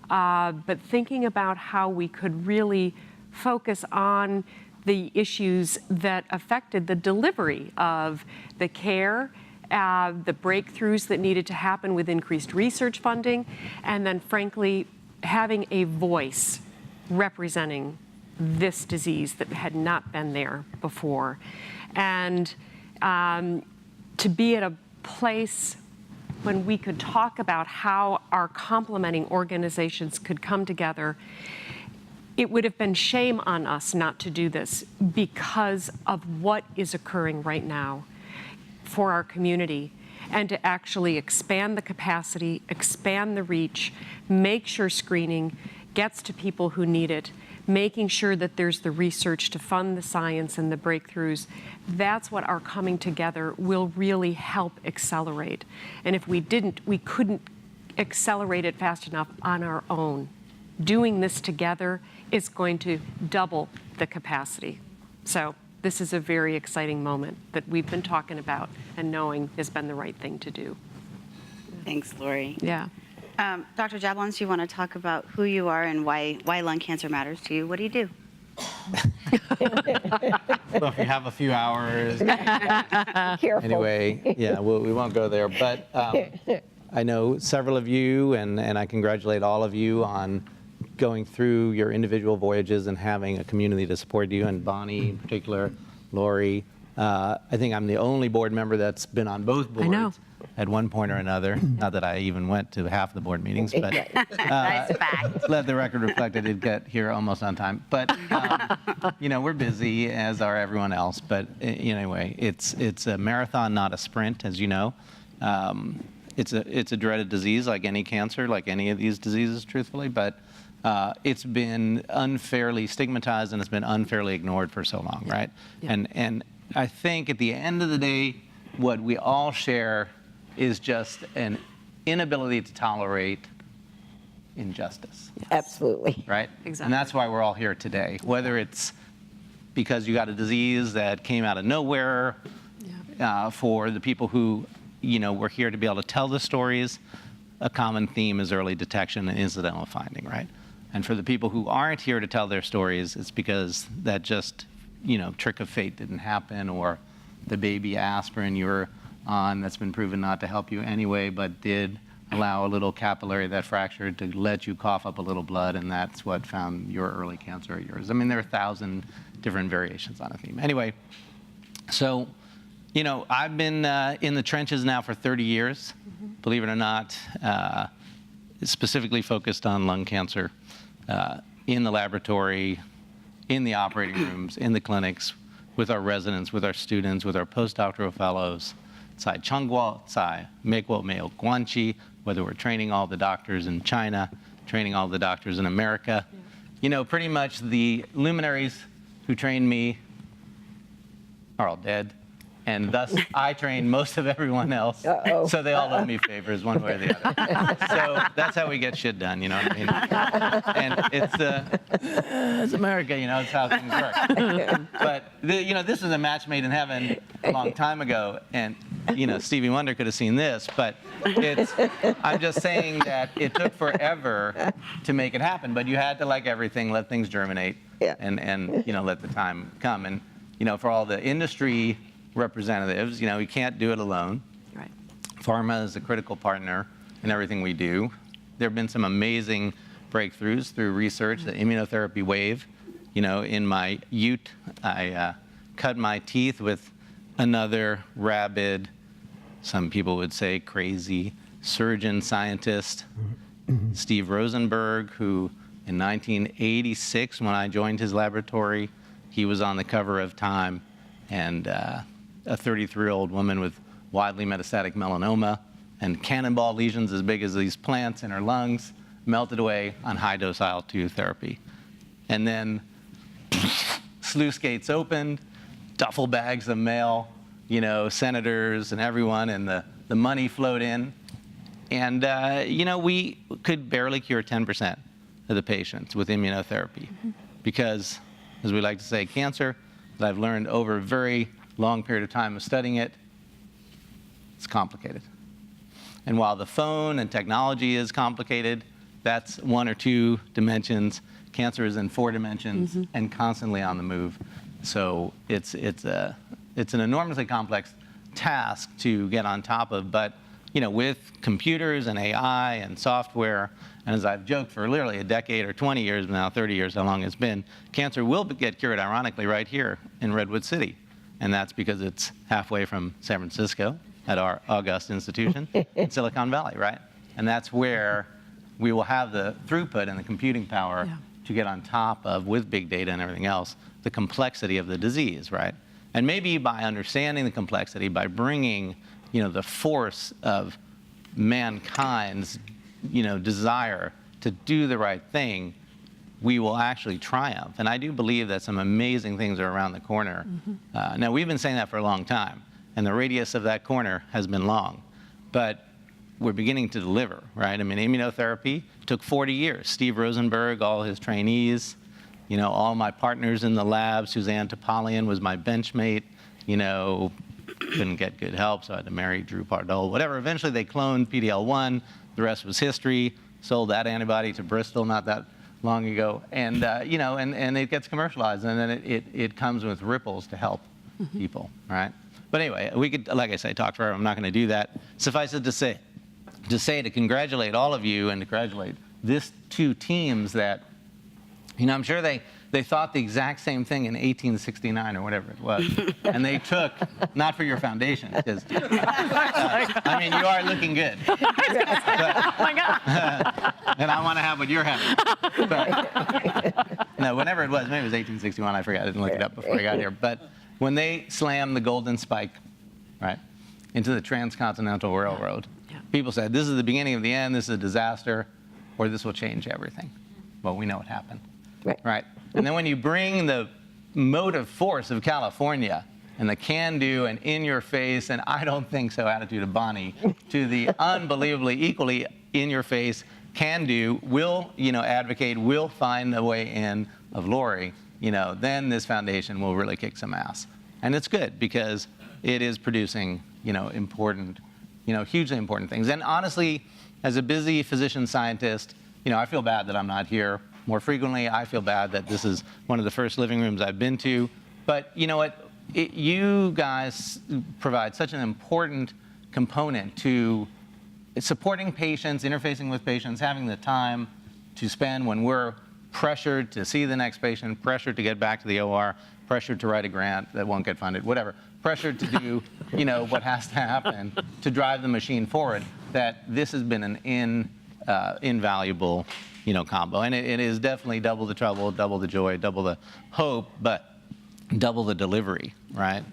but thinking about how we could really focus on the issues that affected the delivery of the care, the breakthroughs that needed to happen with increased research funding, and then frankly, having a voice representing this disease that had not been there before. And to be at a place when we could talk about how our complementing organizations could come together. It would have been shame on us not to do this because of what is occurring right now for our community, and to actually expand the capacity, expand the reach, make sure screening gets to people who need it, making sure that there's the research to fund the science and the breakthroughs. That's what our coming together will really help accelerate. And if we didn't, we couldn't accelerate it fast enough on our own. Doing this together is going to double the capacity. So this is a very exciting moment that we've been talking about and knowing has been the right thing to do. Thanks, Laurie. Yeah. Dr. Jablons, you want to talk about who you are and why lung cancer matters to you? What do you do? Well, if you have a few hours. Careful. Anyway, yeah, we won't go there. But I know several of you, and I congratulate all of you on going through your individual voyages and having a community to support you, and Bonnie in particular, Laurie. I think I'm the only board member that's been on both boards. I know. At one point or another. Not that I even went to half the board meetings, but Nice fact. let the record reflect I did get here almost on time. But we're busy, as are everyone else. But anyway, it's a marathon, not a sprint, as you know. It's a dreaded disease, like any cancer, like any of these diseases, truthfully. But it's been unfairly stigmatized and it's been unfairly ignored for so long, right? Yeah. And I think at the end of the day, what we all share is just an inability to tolerate injustice. Yes. Absolutely. Right? Exactly. And that's why we're all here today. Whether it's because you got a disease that came out of nowhere, for the people who, we're here to be able to tell the stories, a common theme is early detection and incidental finding, right? And for the people who aren't here to tell their stories, it's because that just, trick of fate didn't happen, or the baby aspirin you were on that's been proven not to help you anyway, but did, allow a little capillary that fractured to let you cough up a little blood, and that's what found your early cancer or yours. I mean, there are 1,000 different variations on a theme. Anyway, so, you know, I've been in the trenches now for 30 years, believe it or not, specifically focused on lung cancer in the laboratory, in the operating rooms, in the clinics, with our residents, with our students, with our postdoctoral fellows, Tsai Chungwa, Tsai Mekwo Meo Guanchi, whether we're training all the doctors in China, training all the doctors in America. You know, pretty much the luminaries who trained me are all dead. And thus, I train most of everyone else. So they all owe me favors one way or the other. So that's how we get shit done, you know what I mean? And it's America, you know, it's how things work. But, you know, this is a match made in heaven a long time ago. And, you know, Stevie Wonder could have seen this. But I'm just saying that it took forever to make it happen. But you had to, like everything, let things germinate and you know, let the time come. And, you know, for all the industry representatives, you know, we can't do it alone. Right. Pharma is a critical partner in everything we do. There have been some amazing breakthroughs through research, the immunotherapy wave. You know, in my ute, I cut my teeth with another rabid, some people would say crazy, surgeon scientist, Steve Rosenberg, who in 1986, when I joined his laboratory, he was on the cover of Time, and a 33-year-old woman with widely metastatic melanoma and cannonball lesions as big as these plants in her lungs melted away on high-dose IL-2 therapy. And then sluice gates opened, duffel bags of mail, you know, senators and everyone, and the money flowed in. And, you know, we could barely cure 10% of the patients with immunotherapy because, as we like to say, cancer, that I've learned over a very long period of time of studying it, it's complicated. And while the phone and technology is complicated, that's 1 or 2 dimensions. Cancer is in 4 dimensions and constantly on the move. So it's an enormously complex task to get on top of. But you know, with computers and AI and software, and as I've joked for literally a decade or 20 years now, 30 years, how long it's been, cancer will get cured, ironically, right here in Redwood City. And that's because it's halfway from San Francisco at our august institution in Silicon Valley, right? And that's where we will have the throughput and the computing power to get on top of, with big data and everything else, the complexity of the disease, right? And maybe by understanding the complexity, by bringing, you know, the force of mankind's, you know, desire to do the right thing, we will actually triumph. And I do believe that some amazing things are around the corner. Now, we've been saying that for a long time, and the radius of that corner has been long. But we're beginning to deliver, right? I mean, immunotherapy took 40 years. Steve Rosenberg, all his trainees, you know, all my partners in the lab, Suzanne Topalian was my benchmate, you know, couldn't get good help, so I had to marry Drew Pardole, whatever. Eventually, they cloned PD-L1. The rest was history. Sold that antibody to Bristol not that long ago. And, you know, and it gets commercialized, and then it comes with ripples to help people, right? But anyway, we could, like I say, talk forever. I'm not going to do that. Suffice it to say, to congratulate all of you and to congratulate these 2 teams that, you know, I'm sure they thought the exact same thing in 1869 or whatever it was. And they took, not for your foundation, because, I mean, you are looking good. But, Oh my God. and I want to have what you're having. But, no, whenever it was, maybe it was 1861, I forgot, I didn't look it up before I got here. But when they slammed the golden spike, right, into the transcontinental railroad, people said, this is the beginning of the end, this is a disaster, or this will change everything. Well, we know what happened. Right. And then when you bring the motive force of California and the can-do and in-your-face and I don't think so attitude of Bonnie to the unbelievably equally in-your-face can-do, will, you know, advocate, will find a way in of Laurie, you know, then this foundation will really kick some ass. And it's good because it is producing, you know, important, you know, hugely important things. And honestly, as a busy physician scientist, you know, I feel bad that I'm not here more frequently. I feel bad that this is one of the first living rooms I've been to. But you know what? You guys provide such an important component to supporting patients, interfacing with patients, having the time to spend when we're pressured to see the next patient, pressured to get back to the OR, pressured to write a grant that won't get funded, whatever, pressured to do, what has to happen to drive the machine forward, that this has been an invaluable, combo. And it is definitely double the trouble, double the joy, double the hope, but double the delivery, right?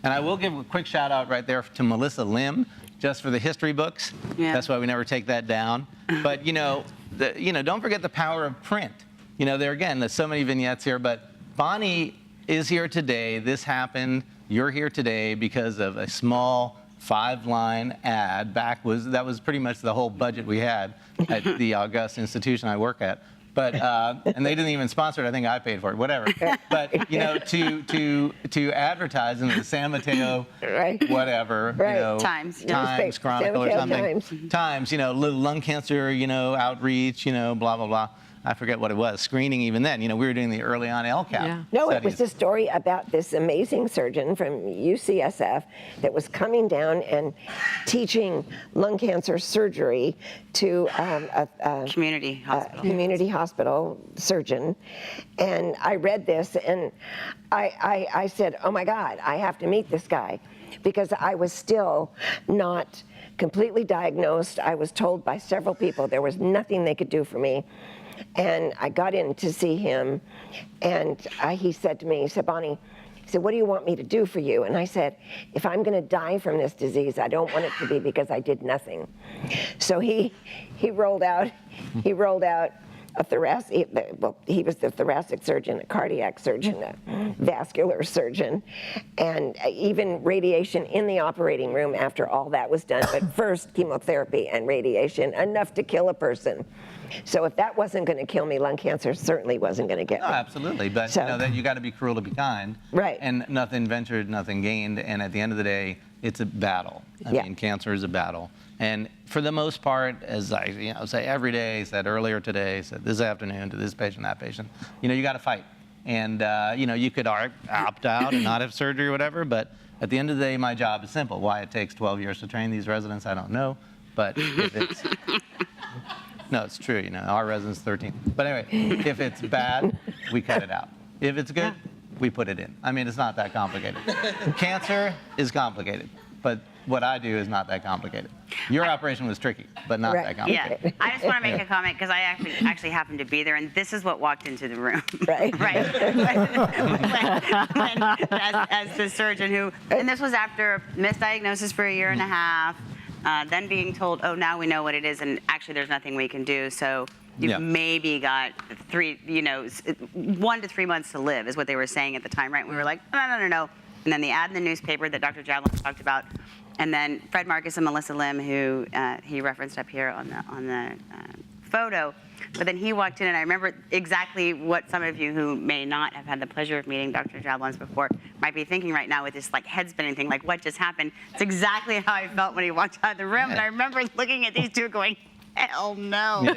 And I will give a quick shout out right there to Melissa Lim, just for the history books. Yeah. That's why we never take that down. But, don't forget the power of print. There again, there's so many vignettes here, but Bonnie is here today. This happened. You're here today because of a small 5-line ad. That was pretty much the whole budget we had at the August institution I work at. But and they didn't even sponsor it. I think I paid for it. Whatever. But to advertise in the San Mateo, whatever, Times Chronicle or something. Times, little lung cancer, outreach, blah blah blah. I forget what it was. Screening even then. We were doing the early on LCAP. Yeah. No, it was a story about this amazing surgeon from UCSF that was coming down and teaching lung cancer surgery to a community hospital surgeon. And I read this and I said, oh my God, I have to meet this guy, because I was still not completely diagnosed. I was told by several people there was nothing they could do for me. And I got in to see him, and he said to me, he said, Bonnie, he said, what do you want me to do for you? And I said, if I'm going to die from this disease, I don't want it to be because I did nothing. So he rolled out a thoracic, he was the thoracic surgeon, a cardiac surgeon, a vascular surgeon, and even radiation in the operating room after all that was done. But first, chemotherapy and radiation, enough to kill a person. So if that wasn't going to kill me, lung cancer certainly wasn't going to get me. No, absolutely. But then you got to be cruel to be kind. Right. And nothing ventured, nothing gained. And at the end of the day, it's a battle. I mean, cancer is a battle. And for the most part, as I say every day, said earlier today, said this afternoon to this patient, that patient, you got to fight. And you could opt out and not have surgery or whatever. But at the end of the day, my job is simple. Why it takes 12 years to train these residents, I don't know. But if it's no, it's true. Our residents 13. But anyway, if it's bad, we cut it out. If it's good, we put it in. I mean, it's not that complicated. Cancer is complicated, but what I do is not that complicated. Your operation was tricky, but not that complicated. Yeah, I just want to make a comment because I actually happened to be there, and this is what walked into the room. Right. As the surgeon who, and this was after misdiagnosis for a year and a half. Then being told, oh, now we know what it is, and actually there's nothing we can do. So you've maybe got 1 to 3 months to live is what they were saying at the time, right? We were like, no. And then the ad in the newspaper that Dr. Jablons talked about, and then Fred Marcus and Melissa Lim, who he referenced up here on the photo. But then he walked in, and I remember exactly what some of you who may not have had the pleasure of meeting Dr. Jablons before might be thinking right now with this head spinning thing, like what just happened. It's exactly how I felt when he walked out of the room, and I remember looking at these two going, hell no. No,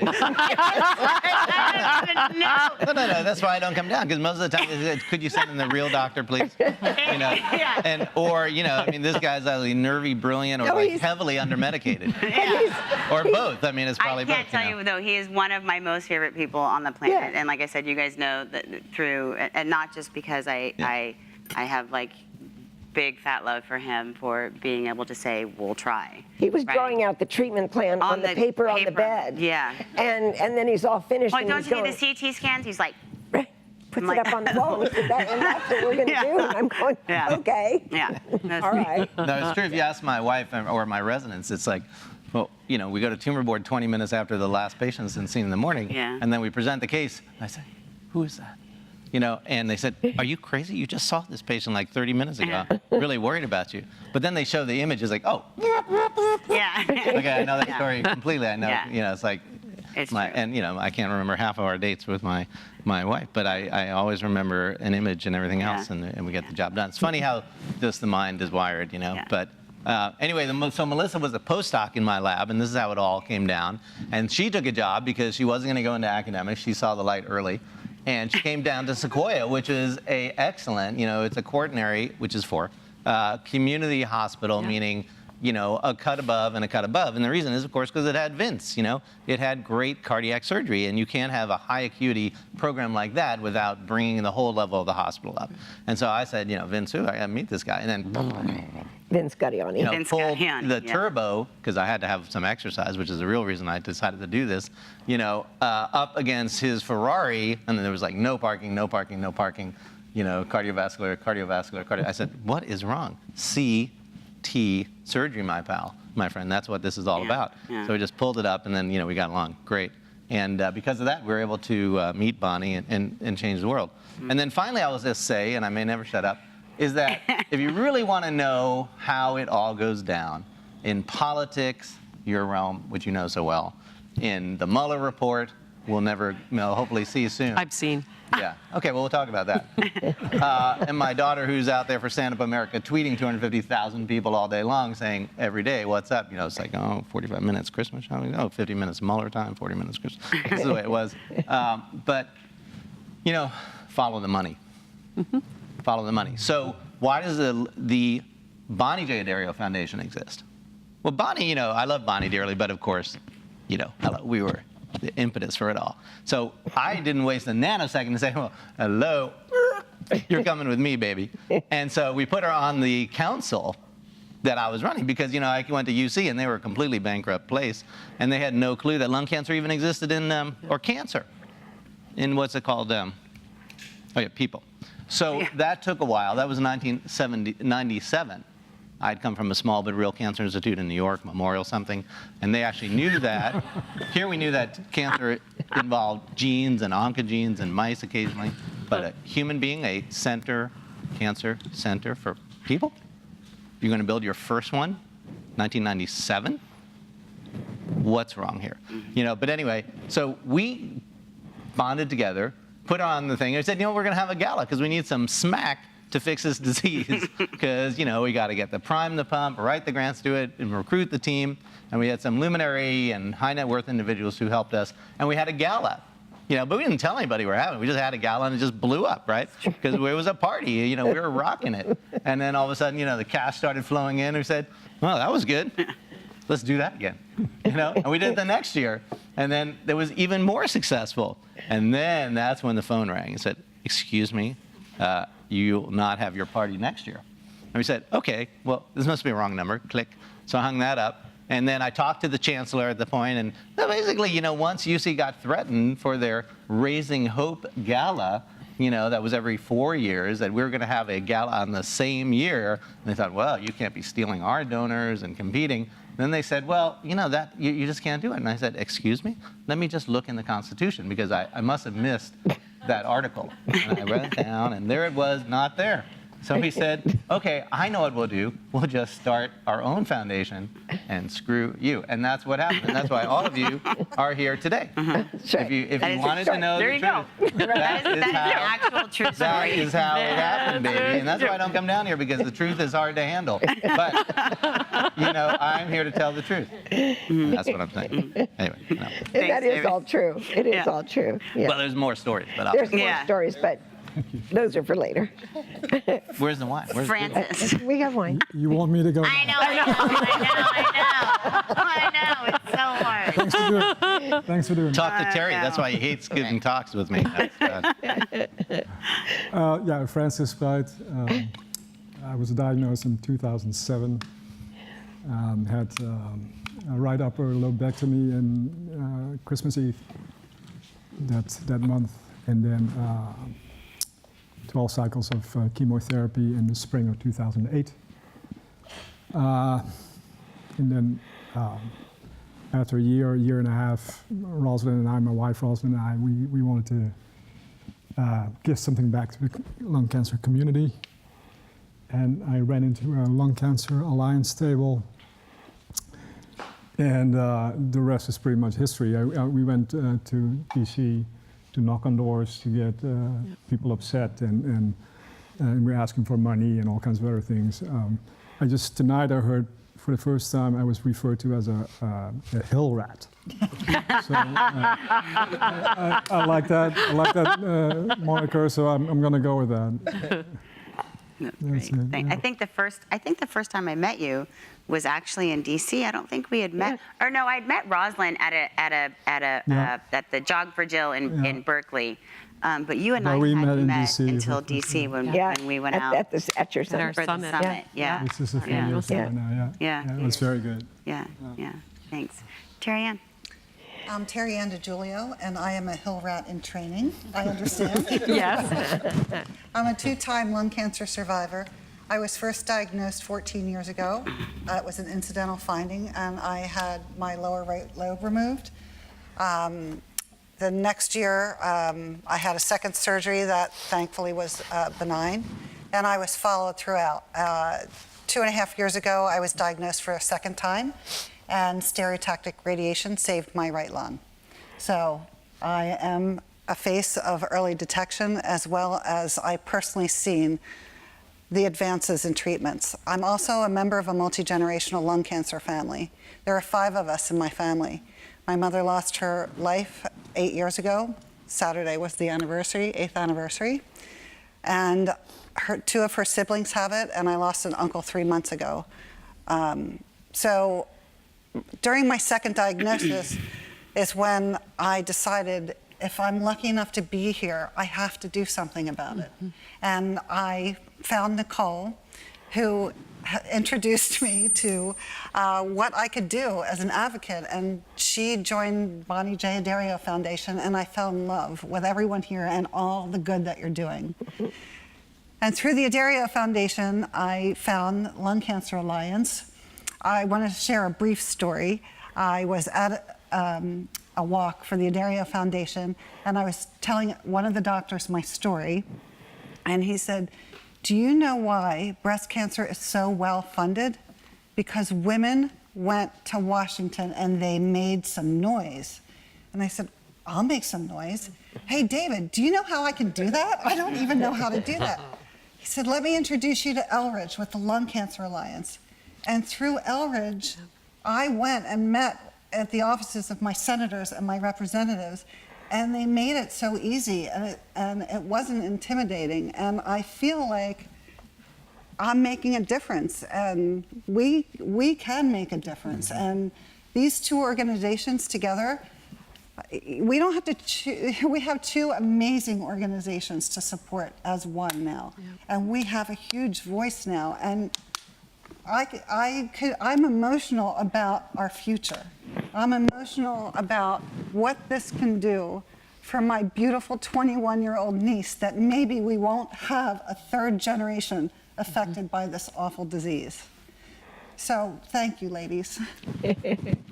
that's why I don't come down, because most of the time, could you send in the real doctor, please? And or this guy's either nervy, brilliant, or heavily undermedicated, or both. I mean, it's probably both. I can't tell you though, he is one of my most favorite people on the planet, and like I said, you guys know that through, and not just because I have big fat love for him for being able to say, we'll try. He was drawing out the treatment plan on the paper on the bed. Yeah. And then he's all finished. Well, don't you need the CT scans? He's like, puts it up on the wall. And he said, and that's what we're going to do. And I'm going, okay. Yeah. All right. No, it's true. If you ask my wife or my residents, it's like, well, we go to tumor board 20 minutes after the last patient's been seen in the morning, and then we present the case. I say, who is that? And they said, are you crazy? You just saw this patient 30 minutes ago. Really worried about you. But then they show the images oh. Yeah. Okay, I know that story completely. I know, it's like, it's I can't remember half of our dates with my wife, but I always remember an image and everything else, and we get the job done. It's funny how just the mind is wired, but anyway, so Melissa was a postdoc in my lab, and this is how it all came down. And she took a job because she wasn't going to go into academics. She saw the light early. And she came down to Sequoia, which is a excellent, it's a quaternary, which is community hospital, meaning a cut above and a cut above. And the reason is, of course, because it had Vince, It had great cardiac surgery, and you can't have a high acuity program like that without bringing the whole level of the hospital up. And so I said, Vince, I got to meet this guy. And then Vince Guttioni. pulled the turbo, because I had to have some exercise, which is the real reason I decided to do this, up against his Ferrari. And then there was like, no parking, no parking, no parking, cardiovascular. I said, what is wrong? CT surgery, my friend. That's what this is all about. Yeah. So we just pulled it up, and then, we got along great. And because of that, we were able to meet Bonnie and change the world. And then finally, I will just say, and I may never shut up, is that if you really want to know how it all goes down in politics, your realm, which you know so well, in the Mueller report, we'll never, hopefully see you soon. I've seen. Yeah. Okay, well, we'll talk about that. And my daughter, who's out there for Stand Up America, tweeting 250,000 people all day long saying every day, what's up? It's like, 45 minutes Christmas shopping. 50 minutes Mueller time, 40 minutes Christmas. This is the way it was. But, follow the money. Follow the money. So why does the Bonnie J. Addario Foundation exist? Well, Bonnie, I love Bonnie dearly, but of course, we were the impetus for it all. So I didn't waste a nanosecond to say, well, hello, you're coming with me, baby. And so we put her on the council that I was running because, I went to UC and they were a completely bankrupt place and they had no clue that lung cancer even existed or cancer in what's it called? People. So that took a while. That was 1997. I'd come from a small but real cancer institute in New York, Memorial something, and they actually knew that. Here we knew that cancer involved genes and oncogenes and mice occasionally, but a human being, a cancer center for people? You're going to build your first one, 1997? What's wrong here? But anyway, so we bonded together, put on the thing, and said, we're going to have a gala because we need some smack to fix this disease because, we got to get the prime the pump, write the grants to it, and recruit the team. And we had some luminary and high net worth individuals who helped us. And we had a gala, but we didn't tell anybody we were having it. We just had a gala and it just blew up, right? Because it was a party, we were rocking it. And then all of a sudden, the cash started flowing in. We said, well, that was good. Let's do that again, And we did it the next year. And then it was even more successful. And then that's when the phone rang and said, excuse me, you'll not have your party next year. And we said, okay, well, this must be a wrong number. Click. So I hung that up. And then I talked to the chancellor at the point, and basically, once UC got threatened for their Raising Hope Gala, that was every 4 years, that we were going to have a gala on the same year. And they thought, well, you can't be stealing our donors and competing. Then they said, well, that you just can't do it. And I said, excuse me? Let me just look in the Constitution, because I must have missed that article. And I wrote it down, and there it was, not there. So he said, okay, I know what we'll do. We'll just start our own foundation and screw you. And that's what happened. And that's why all of you are here today. If you wanted to know the truth, that is the actual truth story. That is how it happened, baby. And that's why I don't come down here, because the truth is hard to handle. But, I'm here to tell the truth. And that's what I'm saying. Anyway. No. And that is all true. It is all true. Yeah. Well, there's more stories. But there's more stories, but those are for later. Where's the wine? Where's Francis. We have wine. You want me to go? I know. It's so hard. Thanks for doing it. Talk to Terri. That's why he hates giving talks with me. Francis, right. I was diagnosed in 2007. Had a right upper lobectomy in Christmas Eve that month, and then 12 cycles of chemotherapy in the spring of 2008. And then after a year and a half, Rosalind and I, my wife Rosalind and I, we wanted to give something back to the lung cancer community. And I ran into a Lung Cancer Alliance table. And the rest is pretty much history. We went to DC to knock on doors to get people upset, and we're asking for money and all kinds of other things. Tonight I heard for the first time I was referred to as a hill rat. So I like that. I like that moniker, so I'm going to go with that. That's it, I think the first time I met you was actually in DC. I don't think we had met, or no, I'd met Rosalind at the Jog for Jill in Berkeley. But you and I hadn't met until DC when we went out at your for the summit. Yeah. This is a few years ago now, Yeah. It was very good. Yeah. Thanks. Terri Ann. I'm Terri Ann DiJulio, and I am a Hill rat in training, I understand. Yes. I'm a 2-time lung cancer survivor. I was first diagnosed 14 years ago. It was an incidental finding, and I had my lower right lobe removed. The next year, I had a second surgery that thankfully was benign, and I was followed throughout. 2.5 years ago, I was diagnosed for a second time, and stereotactic radiation saved my right lung. So I am a face of early detection, as well as I personally seen the advances in treatments. I'm also a member of a multi-generational lung cancer family. There are 5 of us in my family. My mother lost her life 8 years ago. Saturday was the anniversary, 8th anniversary. And 2 of her siblings have it, and I lost an uncle 3 months ago. So during my second diagnosis is when I decided, if I'm lucky enough to be here, I have to do something about it. And I found Nicole, who introduced me to what I could do as an advocate. And she joined Bonnie J. Addario Foundation, and I fell in love with everyone here and all the good that you're doing. And through the Addario Foundation, I found Lung Cancer Alliance. I want to share a brief story. I was at a walk for the Addario Foundation, and I was telling one of the doctors my story, and he said, "Do you know why breast cancer is so well funded? Because women went to Washington and they made some noise." And I said, "I'll make some noise. Hey, David, do you know how I can do that? I don't even know how to do that." He said, "Let me introduce you to Elridge with the Lung Cancer Alliance." And through Elridge, I went and met at the offices of my senators and my representatives, and they made it so easy, and it wasn't intimidating. And I feel like I'm making a difference, and we can make a difference. And these 2 organizations together, we don't have to we have 2 amazing organizations to support as one now. Yeah. And we have a huge voice now. And I'm emotional about our future. I'm emotional about what this can do for my beautiful 21-year-old niece, that maybe we won't have a 3rd generation affected by this awful disease. So thank you, ladies.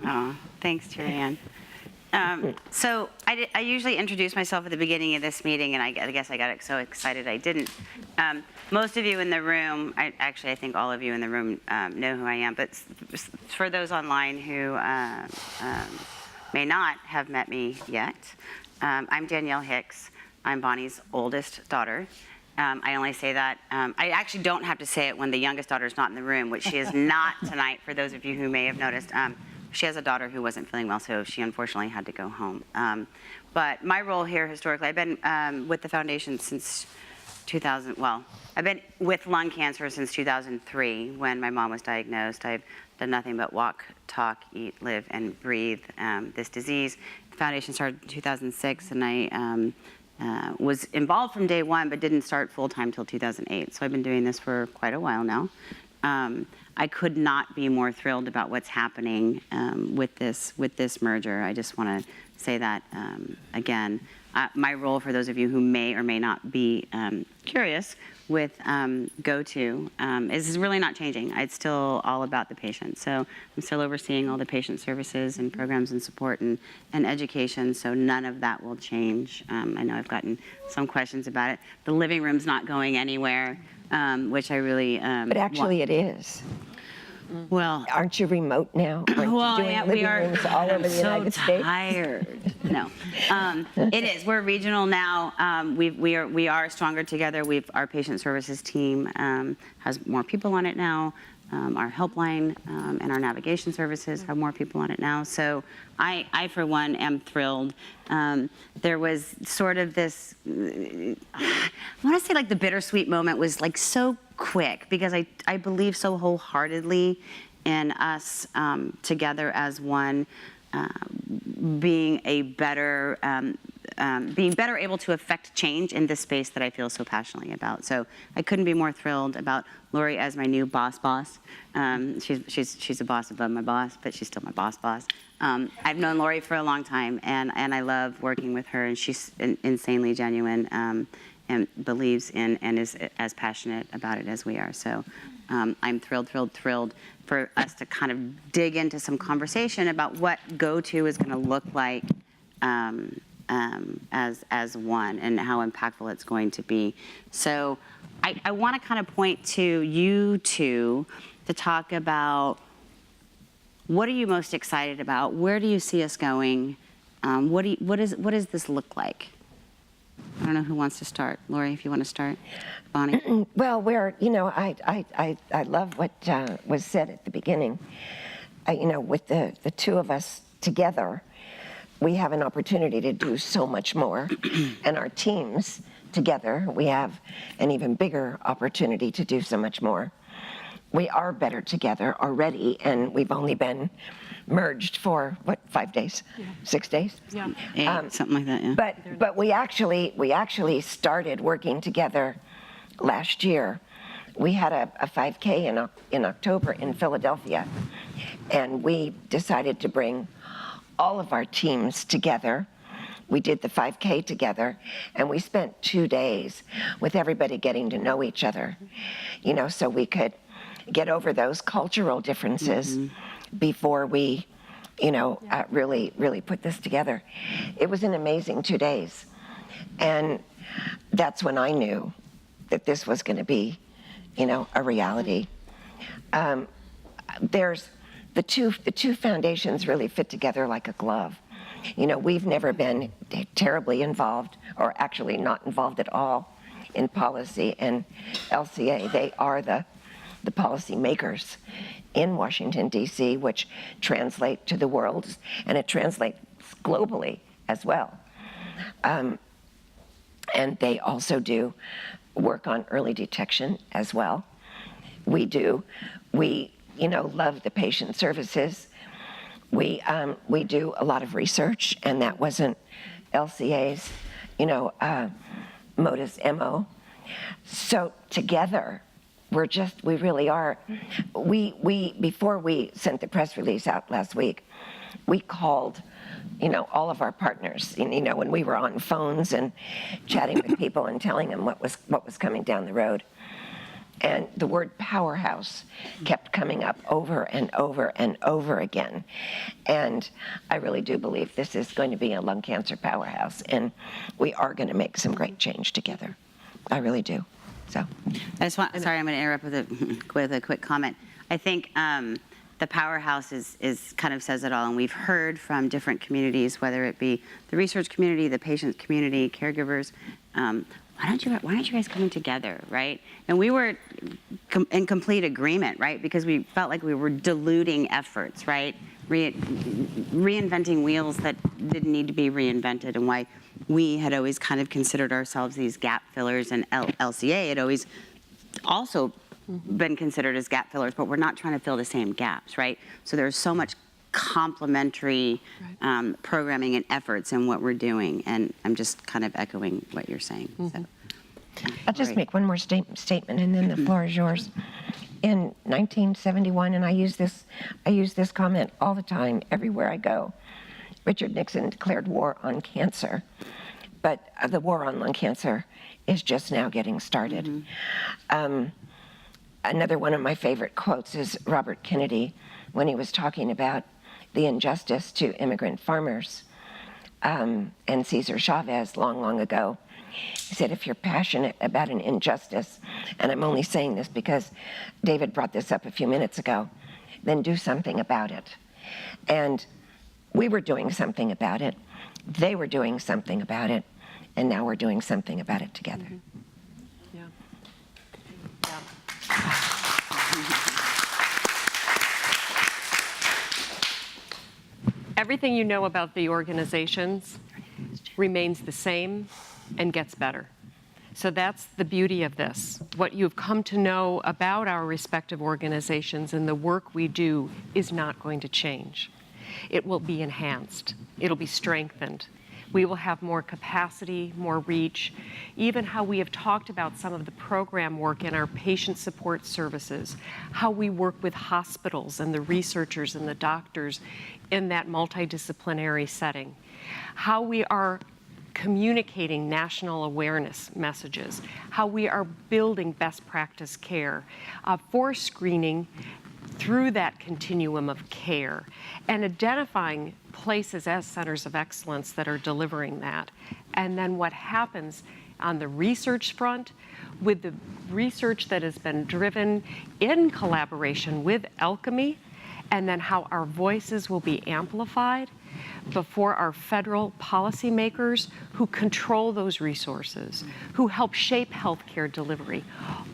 Oh, thanks, Terri Ann. So I usually introduce myself at the beginning of this meeting, and I guess I got so excited I didn't. Most of you in the room, I think all of you in the room know who I am, but for those online who may not have met me yet, I'm Danielle Hicks. I'm Bonnie's oldest daughter. I only say that. I actually don't have to say it when the youngest daughter is not in the room, which she is not tonight, for those of you who may have noticed. She has a daughter who wasn't feeling well, so she unfortunately had to go home. But my role here historically, I've been with the foundation since 2000, well, I've been with lung cancer since 2003 when my mom was diagnosed. I've done nothing but walk, talk, eat, live, and breathe this disease. The foundation started in 2006, and I was involved from day one, but didn't start full-time till 2008. So I've been doing this for quite a while now. I could not be more thrilled about what's happening with this merger. I just want to say that again. My role, for those of you who may or may not be curious, with GO2 is really not changing. It's still all about the patient. So I'm still overseeing all the patient services and programs and support and education, so none of that will change. I know I've gotten some questions about it. The living room's not going anywhere, which I really But actually it is. Well, aren't you remote now? Aren't you doing yeah, living rooms all over the United States? Tired. No, it is. We're regional now. We are stronger together. Our patient services team has more people on it now. Our helpline and our navigation services have more people on it now. So I for one, am thrilled. There was sort of this, I want to say like the bittersweet moment was like so quick, because I believe so wholeheartedly in us together as one, being better able to affect change in this space that I feel so passionately about. So I couldn't be more thrilled about Laurie as my new boss. She's a boss above my boss, but she's still my boss. I've known Laurie for a long time, and I love working with her, and she's insanely genuine and believes in and is as passionate about it as we are. So I'm thrilled for us to kind of dig into some conversation about what GO2 is going to look like as one, and how impactful it's going to be. So I want to kind of point to you two to talk about, what are you most excited about? Where do you see us going? What does this look like? I don't know who wants to start. Laurie, if you want to start. Bonnie? Well, I love what was said at the beginning. With the two of us together, we have an opportunity to do so much more. And our teams together, we have an even bigger opportunity to do so much more. We are better together already, and we've only been merged for, 5 days? Yeah. 6 days? Yeah. Something like that, yeah. But we actually started working together last year. We had a 5K in October in Philadelphia, and we decided to bring all of our teams together. We did the 5K together, and we spent 2 days with everybody getting to know each other, so we could get over those cultural differences before we, really put this together. It was an amazing 2 days, and that's when I knew that this was going to be, a reality. There's the two foundations really fit together like a glove. We've never been terribly involved, or actually not involved at all, in policy, and LCA, they are the policy makers in Washington, D.C., which translate to the world, and it translates globally as well. And they also do work on early detection as well. We love the patient services. We do a lot of research, and that wasn't LCA's, modus MO. So together, we really are. Before we sent the press release out last week, we called, all of our partners, when we were on phones and chatting with people and telling them what was coming down the road. And the word powerhouse kept coming up over and over and over again. And I really do believe this is going to be a lung cancer powerhouse, and we are going to make some great change together. I really do. So, sorry, I'm going to interrupt with a quick comment. I think the powerhouse is kind of says it all, and we've heard from different communities, whether it be the research community, the patient community, caregivers. Why aren't you guys coming together, right? And we were in complete agreement, right? Because we felt like we were diluting efforts, right? Reinventing wheels that didn't need to be reinvented, and why we had always kind of considered ourselves these gap fillers, and LCA had always also been considered as gap fillers, but we're not trying to fill the same gaps, right? So there's so much complementary programming and efforts in what we're doing, and I'm just kind of echoing what you're saying. So, I'll just make one more statement, and then the floor is yours. In 1971, and I use this comment all the time, everywhere I go, Richard Nixon declared war on cancer, but the war on lung cancer is just now getting started. Another one of my favorite quotes is Robert Kennedy, when he was talking about the injustice to immigrant farmers, and Cesar Chavez long ago. He said, if you're passionate about an injustice, and I'm only saying this because David brought this up a few minutes ago, then do something about it. And we were doing something about it. They were doing something about it. And now we're doing something about it together. Everything you know about the organizations remains the same and gets better. So that's the beauty of this. What you've come to know about our respective organizations and the work we do is not going to change. It will be enhanced. It'll be strengthened. We will have more capacity, more reach, even how we have talked about some of the program work in our patient support services, how we work with hospitals and the researchers and the doctors in that multidisciplinary setting, how we are communicating national awareness messages, how we are building best practice care for screening through that continuum of care and identifying places as centers of excellence that are delivering that. And then what happens on the research front with the research that has been driven in collaboration with Alchemy, and then how our voices will be amplified before our federal policymakers who control those resources, who help shape healthcare delivery.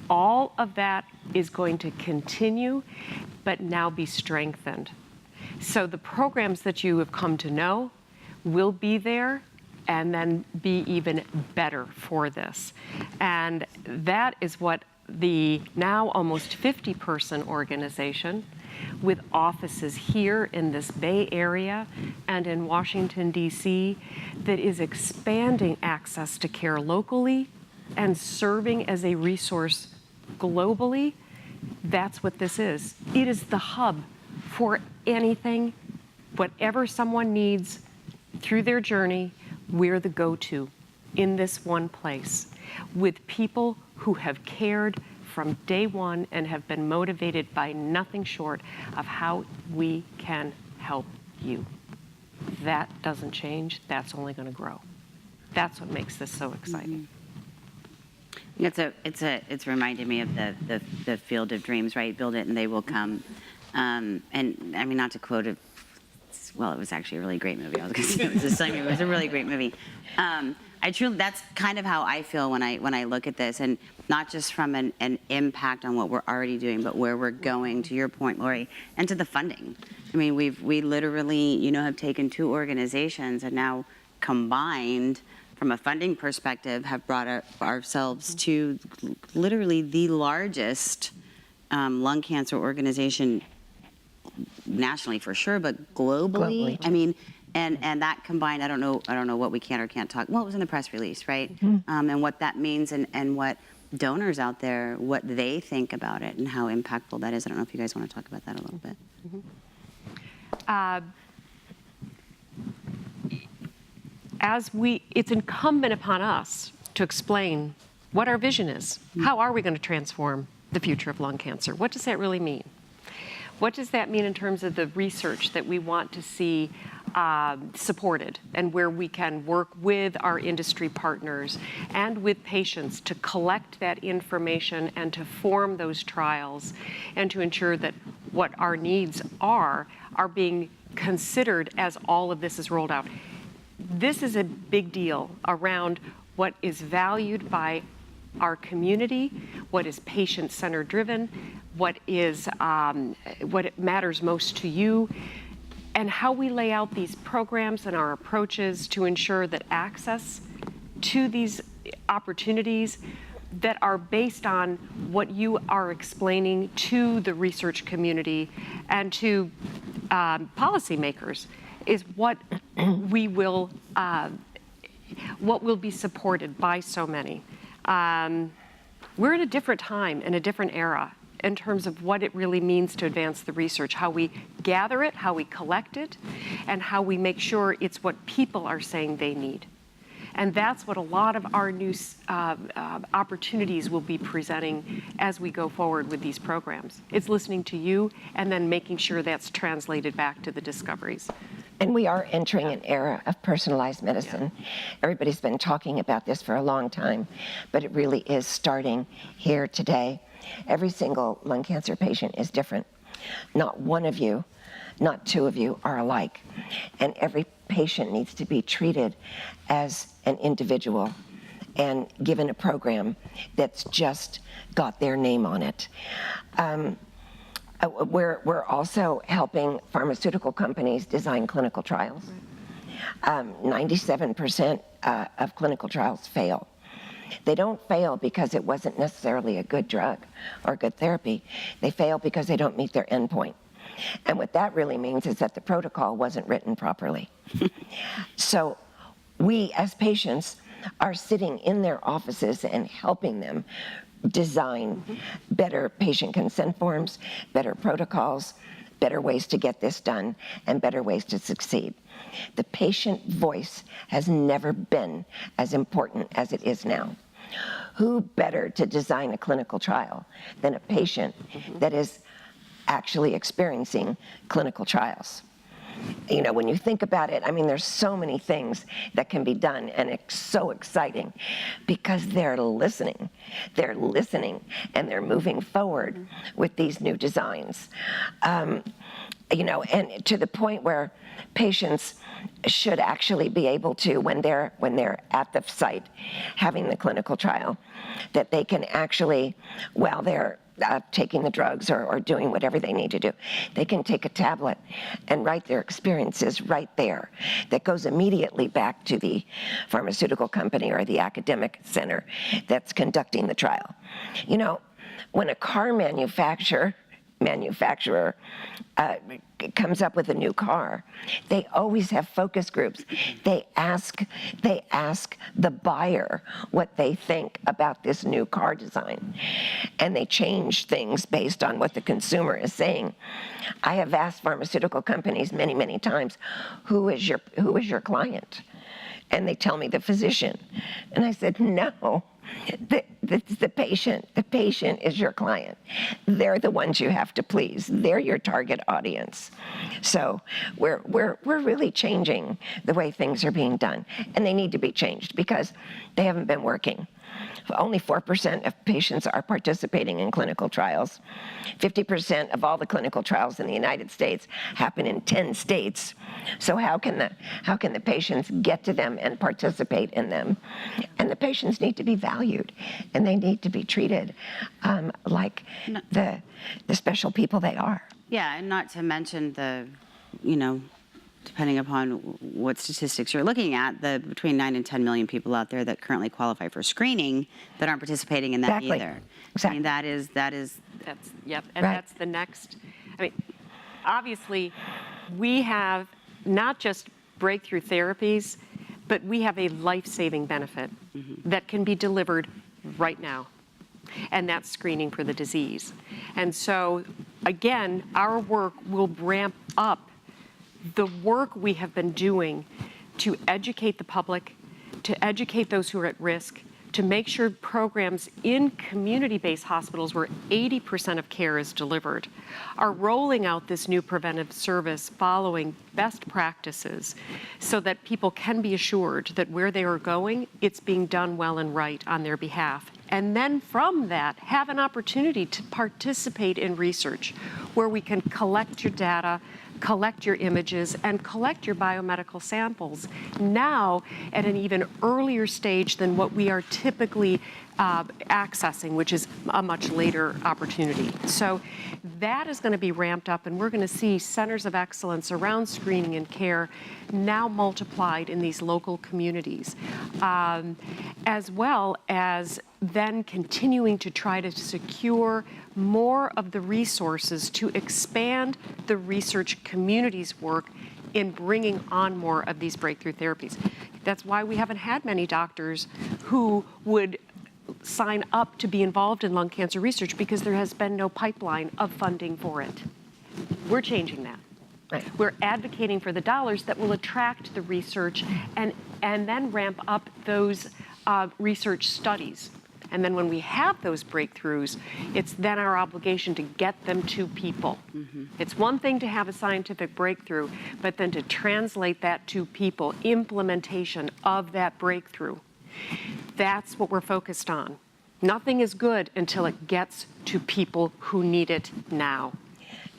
All of that is going to continue, but now be strengthened. So the programs that you have come to know will be there and then be even better for this. And that is what the now almost 50-person organization with offices here in this Bay Area and in Washington, D.C., that is expanding access to care locally and serving as a resource globally. That's what this is. It is the hub for anything, whatever someone needs through their journey. We're the go-to in this one place with people who have cared from day one and have been motivated by nothing short of how we can help you. That doesn't change. That's only going to grow. That's what makes this so exciting. It's reminded me of the Field of Dreams, right? Build it and they will come. And I mean, not to quote it, well, it was actually a really great movie. I was going to say it was a really great movie. That's kind of how I feel when I look at this, and not just from an impact on what we're already doing, but where we're going, to your point, Laurie, and to the funding. I mean, we literally, have taken two organizations and now combined from a funding perspective have brought ourselves to literally the largest lung cancer organization nationally for sure, but globally. I mean, and that combined, I don't know what we can or can't talk. Well, it was in the press release, right? And what that means and what donors out there, what they think about it and how impactful that is. I don't know if you guys want to talk about that a little bit. It's incumbent upon us to explain what our vision is. How are we going to transform the future of lung cancer? What does that really mean? What does that mean in terms of the research that we want to see supported, and where we can work with our industry partners and with patients to collect that information and to form those trials and to ensure that what our needs are being considered as all of this is rolled out. This is a big deal around what is valued by our community, what is patient-centered driven, what matters most to you, and how we lay out these programs and our approaches to ensure that access to these opportunities that are based on what you are explaining to the research community and to policymakers is what will be supported by so many. We're in a different time, in a different era, in terms of what it really means to advance the research, how we gather it, how we collect it, and how we make sure it's what people are saying they need. And that's what a lot of our new opportunities will be presenting as we go forward with these programs. It's listening to you and then making sure that's translated back to the discoveries. And we are entering an era of personalized medicine. Everybody's been talking about this for a long time, but it really is starting here today. Every single lung cancer patient is different. Not one of you, not two of you are alike. And every patient needs to be treated as an individual and given a program that's just got their name on it. We're also helping pharmaceutical companies design clinical trials. 97% of clinical trials fail. They don't fail because it wasn't necessarily a good drug or good therapy. They fail because they don't meet their endpoint. And what that really means is that the protocol wasn't written properly. So we, as patients, are sitting in their offices and helping them design better patient consent forms, better protocols, better ways to get this done, and better ways to succeed. The patient voice has never been as important as it is now. Who better to design a clinical trial than a patient that is actually experiencing clinical trials? You know, when you think about it, I mean, there's so many things that can be done, and it's so exciting because they're listening, and they're moving forward with these new designs. You know, and to the point where patients should actually be able to, when they're at the site having the clinical trial, that they can actually, while they're taking the drugs or doing whatever they need to do, they can take a tablet and write their experiences right there. That goes immediately back to the pharmaceutical company or the academic center that's conducting the trial. You know, when a car manufacturer comes up with a new car, they always have focus groups. They ask the buyer what they think about this new car design, and they change things based on what the consumer is saying. I have asked pharmaceutical companies many, many times, who is your client? And they tell me the physician. And I said, no. The patient is your client. They're the ones you have to please. They're your target audience. So we're really changing the way things are being done, and they need to be changed because they haven't been working. Only 4% of patients are participating in clinical trials. 50% of all the clinical trials in the United States happen in 10 states. So how can the patients get to them and participate in them? And the patients need to be valued, and they need to be treated like the special people they are. Yeah, and not to mention depending upon what statistics you're looking at, the between 9 and 10 million people out there that currently qualify for screening that aren't participating in that either. Exactly. I mean, that's the next. I mean, obviously, we have not just breakthrough therapies, but we have a life-saving benefit that can be delivered right now, and that's screening for the disease. And so, again, our work will ramp up the work we have been doing to educate the public, to educate those who are at risk, to make sure programs in community-based hospitals where 80% of care is delivered are rolling out this new preventive service following best practices so that people can be assured that where they are going, it's being done well and right on their behalf. And then from that, have an opportunity to participate in research where we can collect your data, collect your images, and collect your biomedical samples now at an even earlier stage than what we are typically accessing, which is a much later opportunity. So that is going to be ramped up, and we're going to see centers of excellence around screening and care now multiplied in these local communities, as well as then continuing to try to secure more of the resources to expand the research community's work in bringing on more of these breakthrough therapies. That's why we haven't had many doctors who would sign up to be involved in lung cancer research because there has been no pipeline of funding for it. We're changing that. Right. We're advocating for the dollars that will attract the research and then ramp up those research studies. And then when we have those breakthroughs, it's then our obligation to get them to people. It's one thing to have a scientific breakthrough, but then to translate that to people, implementation of that breakthrough. That's what we're focused on. Nothing is good until it gets to people who need it now.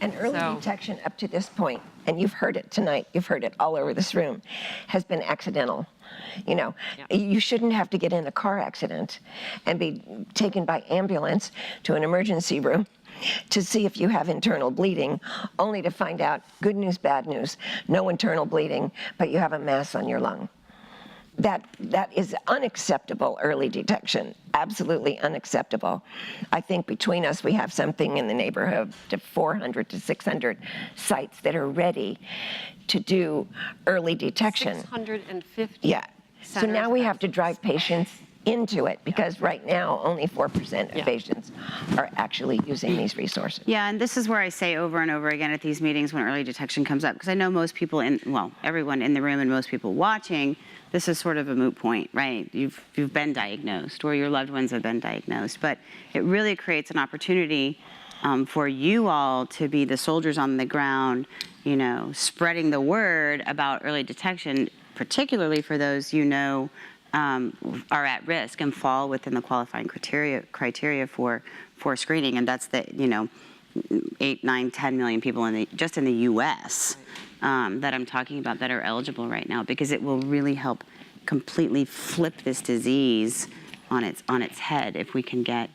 And early detection up to this point, and you've heard it tonight, you've heard it all over this room, has been accidental. You know, you shouldn't have to get in a car accident and be taken by ambulance to an emergency room to see if you have internal bleeding, only to find out, good news, bad news, no internal bleeding, but you have a mass on your lung. that is unacceptable early detection, absolutely unacceptable. I think between us, we have something in the neighborhood of 400 to 600 sites that are ready to do early detection. 650. Yeah. So now we have to drive patients into it because right now only 4% of patients are actually using these resources. Yeah, and this is where I say over and over again at these meetings when early detection comes up, because I know most people everyone in the room and most people watching, this is sort of a moot point, right? You've been diagnosed or your loved ones have been diagnosed, but it really creates an opportunity for you all to be the soldiers on the ground, spreading the word about early detection, particularly for those are at risk and fall within the qualifying criteria for screening, and that's the 8, 9, 10 million people just in the U.S. That I'm talking about that are eligible right now, because it will really help completely flip this disease on its head if we can get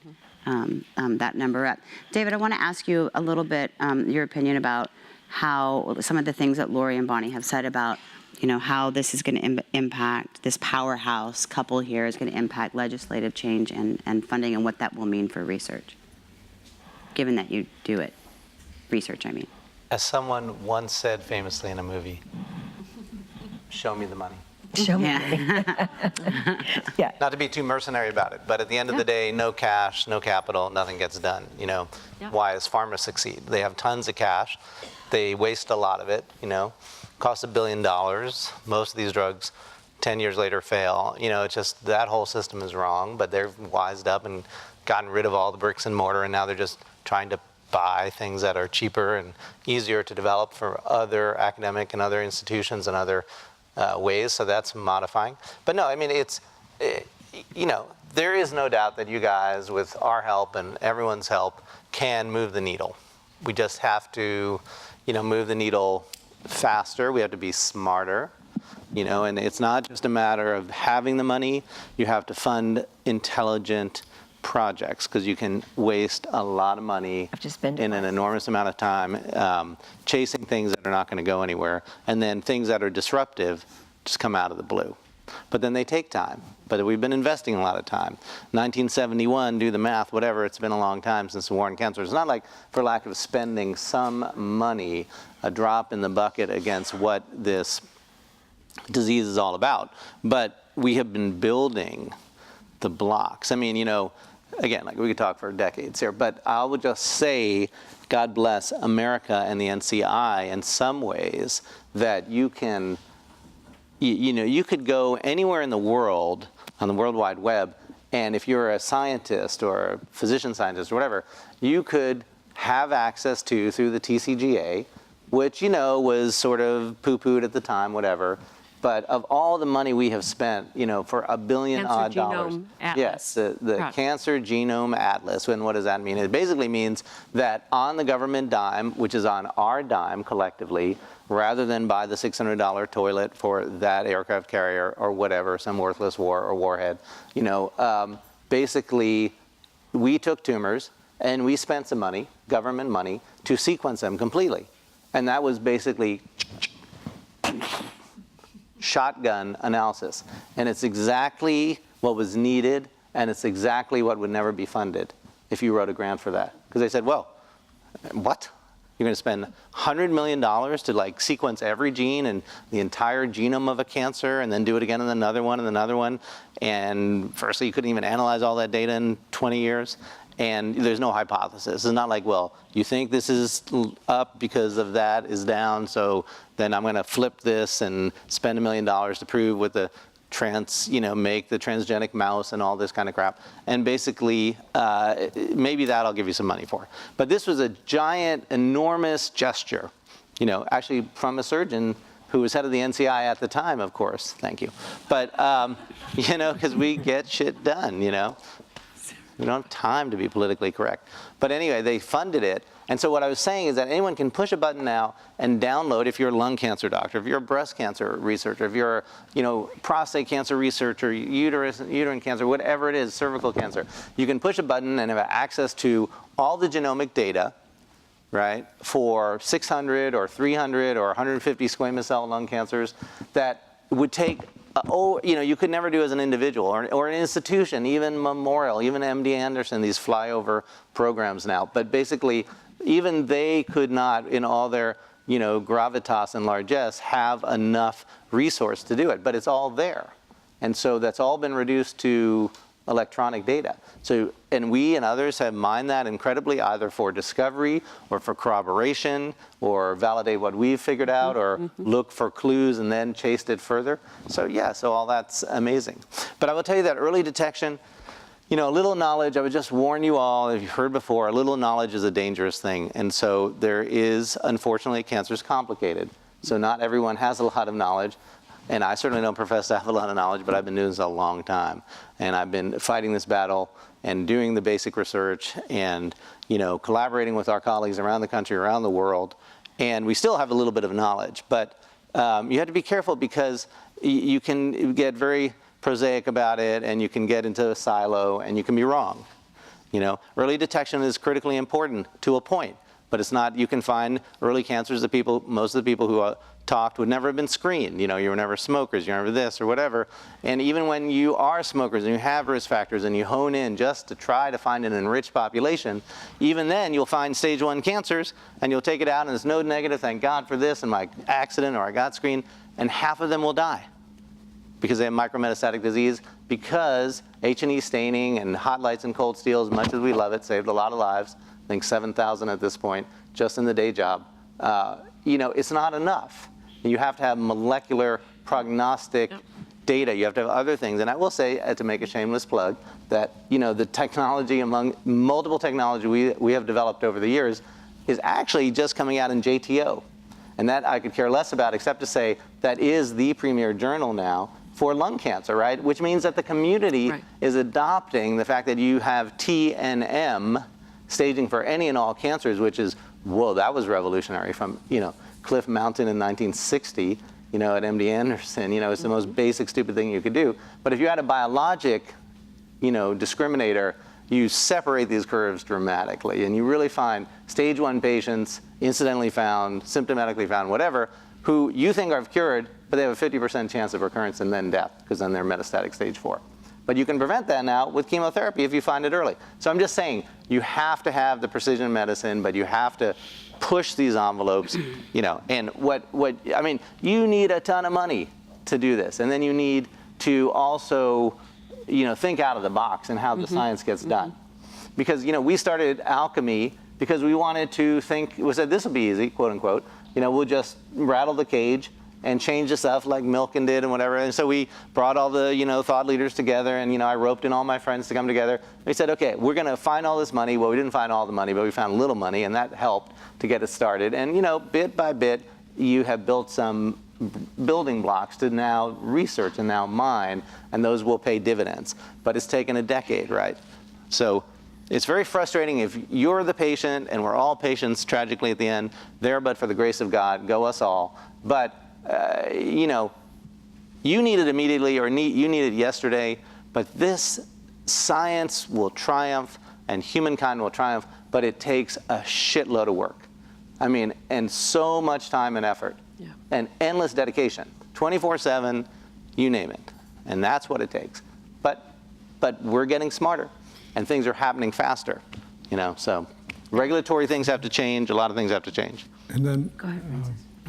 that number up. David, I want to ask you a little bit your opinion about how some of the things that Laurie and Bonnie have said about how this is going to impact, this powerhouse couple here is going to impact legislative change and funding, and what that will mean for research, given that you do it. Research, I mean. As someone once said famously in a movie, show me the money. Show me. Yeah. Not to be too mercenary about it, but at the end of the day, no cash, no capital, nothing gets done. Why does pharma succeed? They have tons of cash. They waste a lot of it, costs $1 billion. Most of these drugs 10 years later fail. It's just that whole system is wrong, but they've wised up and gotten rid of all the bricks and mortar, and now they're just trying to buy things that are cheaper and easier to develop for other academic and other institutions and other ways, so that's modifying. But no, I mean, there is no doubt that you guys, with our help and everyone's help, can move the needle. We just have to, move the needle faster. We have to be smarter, and it's not just a matter of having the money. You have to fund intelligent projects, because you can waste a lot of money in an enormous amount of time chasing things that are not going to go anywhere, and then things that are disruptive just come out of the blue. But then they take time. But we've been investing a lot of time. 1971, do the math, whatever, it's been a long time since the war on cancer. It's not like for lack of spending some money, a drop in the bucket against what this disease is all about. But we have been building the blocks. I mean, again, we could talk for decades here, but I would just say, God bless America and the NCI in some ways, that you can, you could go anywhere in the world on the World Wide Web, and if you're a scientist or a physician scientist or whatever, you could have access to, through the TCGA, which, was sort of poo-pooed at the time, whatever. But of all the money we have spent, for $1 billion odd dollars. Yes, the Cancer Genome Atlas. And what does that mean? It basically means that on the government dime, which is on our dime collectively, rather than buy the $600 toilet for that aircraft carrier or whatever, some worthless war or warhead, basically we took tumors and we spent some money, government money, to sequence them completely. And that was basically shotgun analysis. And it's exactly what was needed, and it's exactly what would never be funded if you wrote a grant for that. Because they said, well, what? You're going to spend $100 million to sequence every gene and the entire genome of a cancer, and then do it again in another one. And firstly, you couldn't even analyze all that data in 20 years. And there's no hypothesis. It's not like, well, you think this is up because of that is down, so then I'm going to flip this and spend $1 million to prove with the make the transgenic mouse and all this kind of crap. And basically, maybe that I'll give you some money for. But this was a giant, enormous gesture, actually from a surgeon who was head of the NCI at the time, of course. Thank you. But, because we get shit done, We don't have time to be politically correct. But anyway, they funded it. And so what I was saying is that anyone can push a button now and download, if you're a lung cancer doctor, if you're a breast cancer researcher, if you're prostate cancer researcher, uterine cancer, whatever it is, cervical cancer, you can push a button and have access to all the genomic data, right, for 600 or 300 or 150 squamous cell lung cancers that would take you could never do as an individual or an institution, even Memorial, even MD Anderson, these flyover programs now. But basically, even they could not, in all their gravitas and largesse, have enough resource to do it. But it's all there. And so that's all been reduced to electronic data. So, and we and others have mined that incredibly, either for discovery or for corroboration or validate what we've figured out or look for clues and then chased it further. So yeah, so all that's amazing. But I will tell you that early detection, a little knowledge, I would just warn you all, if you've heard before, a little knowledge is a dangerous thing. And so there is, unfortunately, cancer is complicated. So not everyone has a lot of knowledge. And I certainly don't profess to have a lot of knowledge, but I've been doing this a long time. And I've been fighting this battle and doing the basic research and, collaborating with our colleagues around the country, around the world. And we still have a little bit of knowledge. But you have to be careful because you can get very prosaic about it and you can get into a silo and you can be wrong. Early detection is critically important to a point. But it's not, you can find early cancers that most of the people who talked would never have been screened. You were never smokers, you were never this or whatever. And even when you are smokers and you have risk factors and you hone in just to try to find an enriched population, even then you'll find stage 1 cancers and you'll take it out and it's node negative, thank God for this, and my accident or I got screened, and half of them will die because they have micrometastatic disease, because H&E staining and hot lights and cold steel, as much as we love it, saved a lot of lives. I think 7,000 at this point, just in the day job. It's not enough. You have to have molecular prognostic data. You have to have other things. And I will say, to make a shameless plug, that the technology, among multiple technology we have developed over the years, is actually just coming out in JTO. And that I could care less about, except to say that is the premier journal now for lung cancer, right? Which means that the community is adopting the fact that you have TNM staging for any and all cancers, which is, whoa, that was revolutionary from, Cliff Mountain in 1960, at MD Anderson. It's the most basic, stupid thing you could do. But if you had a biologic, discriminator, you separate these curves dramatically. And you really find stage 1 patients, incidentally found, symptomatically found, whatever, who you think are cured, but they have a 50% chance of recurrence and then death, because then they're metastatic stage 4. But you can prevent that now with chemotherapy if you find it early. So I'm just saying, you have to have the precision medicine, but you have to push these envelopes, and you need a ton of money to do this. And then you need to also, think out of the box and how the science gets done. Because, we started alchemy because we wanted to think, we said this will be easy, quote unquote. We'll just rattle the cage and change the stuff like Milken did and whatever. And so we brought all the, thought leaders together, and, I roped in all my friends to come together. We said, okay, we're gonna find all this money. Well, we didn't find all the money, but we found a little money, and that helped to get it started. And, bit by bit, you have built some building blocks to now research and now mine, and those will pay dividends. But it's taken a decade, right? So it's very frustrating if you're the patient, and we're all patients tragically at the end, there but for the grace of God, go us all. But you need it immediately or you need it yesterday, but this science will triumph and humankind will triumph, but it takes a shitload of work. And so much time and effort and endless dedication, 24/7, you name it. And that's what it takes. But we're getting smarter and things are happening faster, so regulatory things have to change, a lot of things have to change. And then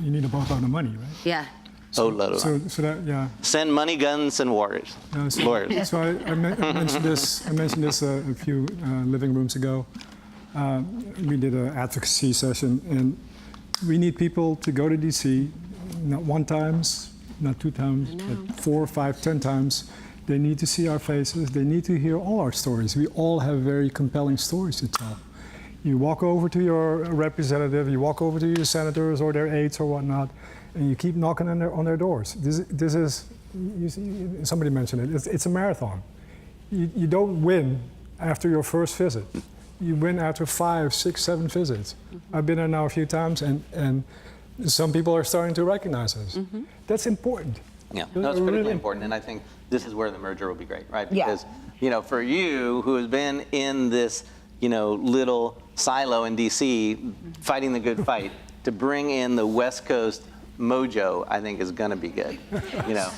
you need a boatload of money, right? Yeah. So that, yeah. Send money, guns, and warriors. Lawyers. So I mentioned this. I mentioned this a few living rooms ago. We did an advocacy session, and we need people to go to DC, not 1 time, not 2 times, but 4, 5, 10 times. They need to see our faces. They need to hear all our stories. We all have very compelling stories to tell. You walk over to your representative, you walk over to your senators or their aides or whatnot, and you keep knocking on their doors. This is, somebody mentioned it, it's a marathon. You don't win after your first visit. You win after 5, 6, 7 visits. I've been there now a few times, and some people are starting to recognize us. That's important. Yeah, no, it's critically important, and I think this is where the merger will be great, right? Because, for you who has been in this, little silo in DC, fighting the good fight, to bring in the West Coast mojo, I think, is going to be good. You know.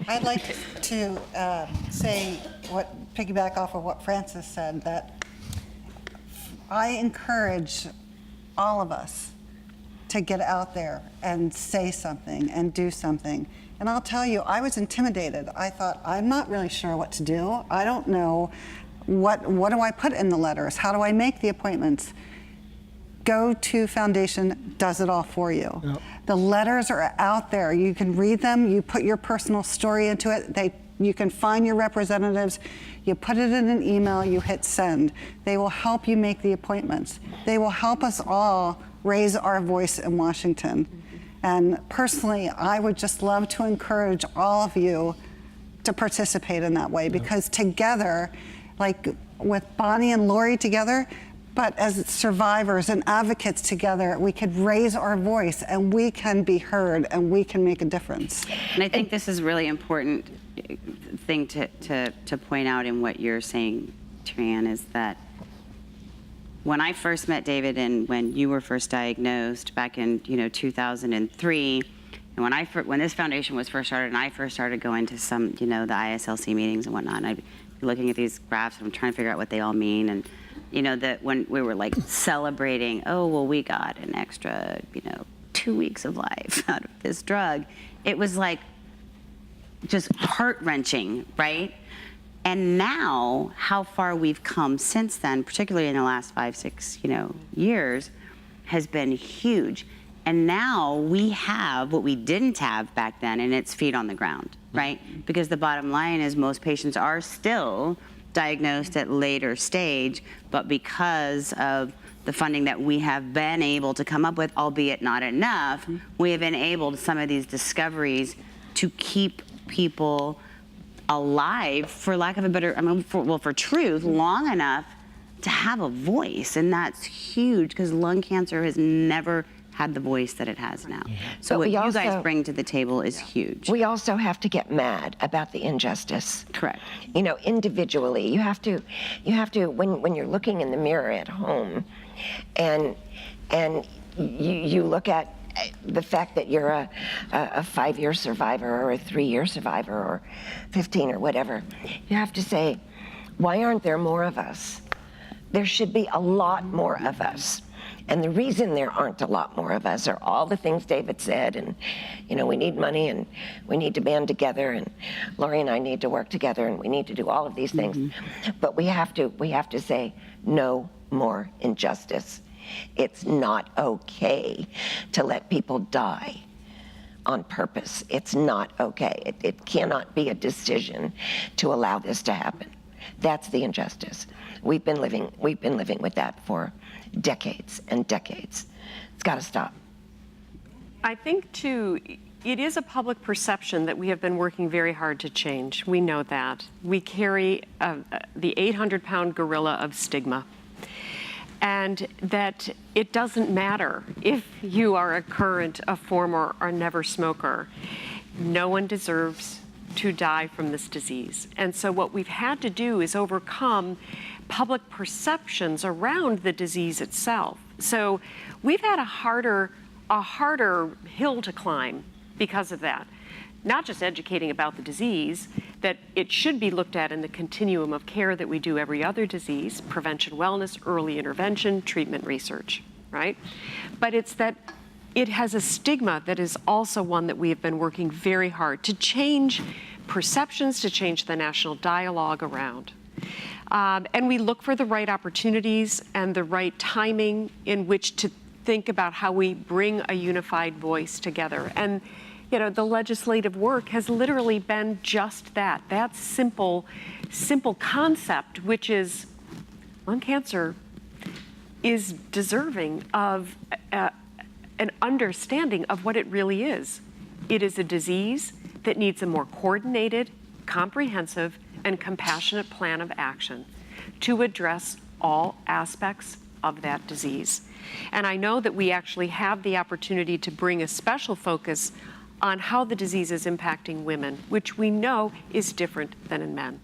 I'd like to piggyback off of what Francis said, that I encourage all of us to get out there and say something and do something. And I'll tell you, I was intimidated. I thought, I'm not really sure what to do. I don't know what do I put in the letters? How do I make the appointments? GO2 Foundation does it all for you. Yep. The letters are out there. You can read them. You put your personal story into it. You can find your representatives. You put it in an email. You hit send. They will help you make the appointments. They will help us all raise our voice in Washington. And personally, I would just love to encourage all of you to participate in that way, because together, like with Bonnie and Laurie together, but as survivors and advocates together, we could raise our voice and we can be heard and we can make a difference. And I think this is really important thing to point out in what you're saying, Terri, is that when I first met David and when you were first diagnosed back in 2003, and when this foundation was first started and I first started going to some the ISLC meetings and whatnot, and I'd be looking at these graphs and I'm trying to figure out what they all mean, and that when we were like celebrating, oh well, we got an extra 2 weeks of life out of this drug, it was like just heart-wrenching, right? And now, how far we've come since then, particularly in the last 5-6 years, has been huge. And now we have what we didn't have back then, and it's feet on the ground, right? Because the bottom line is most patients are still diagnosed at later stage, but because of the funding that we have been able to come up with, albeit not enough, we have enabled some of these discoveries to keep people alive, for lack of a better, for truth, long enough to have a voice. And that's huge, because lung cancer has never had the voice that it has now. So what you guys bring to the table is huge. We also have to get mad about the injustice. Correct. Individually, you have to when you're looking in the mirror at home, and you look at the fact that you're a 5-year survivor or a 3-year survivor or 15 or whatever, you have to say, why aren't there more of us? There should be a lot more of us. And the reason there aren't a lot more of us are all the things David said, and we need money and we need to band together, and Laurie and I need to work together, and we need to do all of these things. But we have to say no more injustice. It's not okay to let people die on purpose. It's not okay. It cannot be a decision to allow this to happen. That's the injustice. We've been living with that for decades and decades. It's got to stop. I think, too, it is a public perception that we have been working very hard to change. We know that. We carry the 800-pound gorilla of stigma, and that it doesn't matter if you are a current, a former, or never smoker. No one deserves to die from this disease. And so what we've had to do is overcome public perceptions around the disease itself. So we've had a harder hill to climb because of that. Not just educating about the disease, that it should be looked at in the continuum of care that we do every other disease: prevention, wellness, early intervention, treatment, research, right? But it's that it has a stigma that is also one that we have been working very hard to change perceptions, to change the national dialogue around. And we look for the right opportunities and the right timing in which to think about how we bring a unified voice together. And the legislative work has literally been just that simple concept, which is lung cancer is deserving of an understanding of what it really is. It is a disease that needs a more coordinated, comprehensive, and compassionate plan of action to address all aspects of that disease. And I know that we actually have the opportunity to bring a special focus on how the disease is impacting women, which we know is different than in men.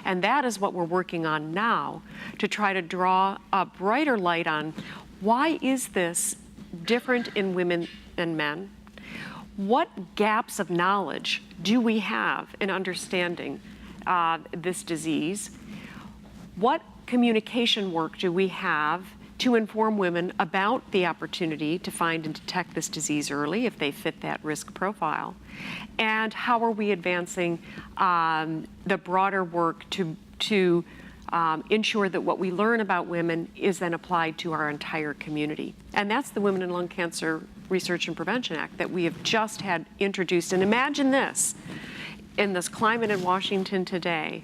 And that is what we're working on now, to try to draw a brighter light on why is this different in women and men, what gaps of knowledge do we have in understanding this disease? What communication work do we have to inform women about the opportunity to find and detect this disease early if they fit that risk profile? And how are we advancing the broader work to ensure that what we learn about women is then applied to our entire community? And that's the Women in Lung Cancer Research and Prevention Act that we have just had introduced. And imagine this, in this climate in Washington today,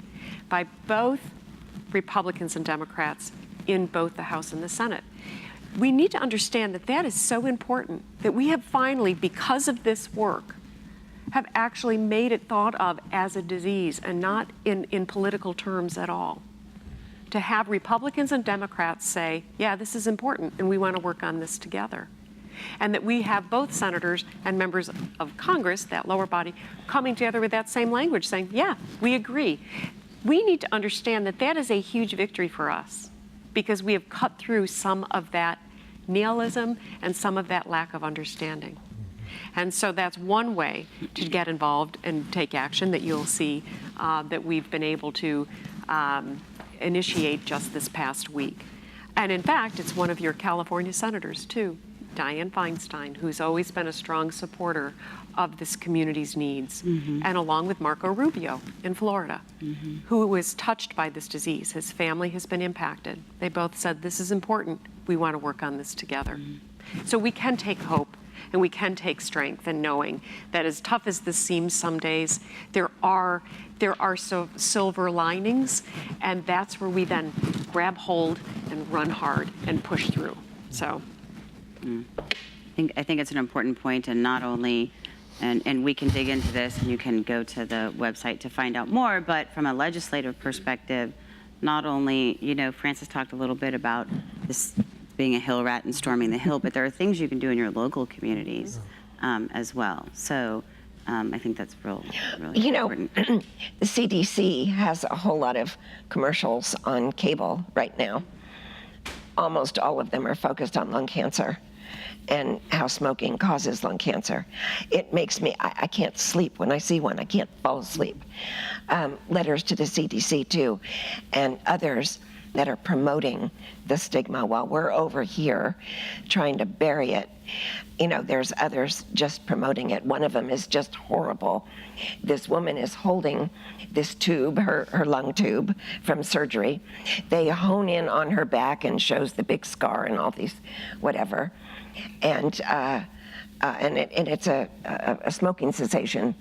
by both Republicans and Democrats in both the House and the Senate. We need to understand that that is so important, that we have finally, because of this work, have actually made it thought of as a disease and not in political terms at all. To have Republicans and Democrats say, yeah, this is important and we want to work on this together. And that we have both senators and members of Congress, that lower body, coming together with that same language saying, yeah, we agree. We need to understand that that is a huge victory for us because we have cut through some of that nihilism and some of that lack of understanding. And so that's one way to get involved and take action that you'll see that we've been able to initiate just this past week. And in fact, it's one of your California senators too, Dianne Feinstein, who's always been a strong supporter of this community's needs, and along with Marco Rubio in Florida, who was touched by this disease. His family has been impacted. They both said, this is important. We want to work on this together. So we can take hope and we can take strength in knowing that as tough as this seems some days, there are so silver linings, and that's where we then grab hold and run hard and push through. So. I think it's an important point, and not only, and we can dig into this, and you can go to the website to find out more, but from a legislative perspective, not only, Francis talked a little bit about this being a hill rat and storming the hill, but there are things you can do in your local communities as well. So I think that's really important. The CDC has a whole lot of commercials on cable right now. Almost all of them are focused on lung cancer and how smoking causes lung cancer. It makes me, I can't sleep when I see one. I can't fall asleep. Letters to the CDC too, and others that are promoting the stigma while we're over here trying to bury it. There's others just promoting it. One of them is just horrible. This woman is holding this tube, her lung tube from surgery. They hone in on her back and shows the big scar and all these whatever. And it's a smoking cessation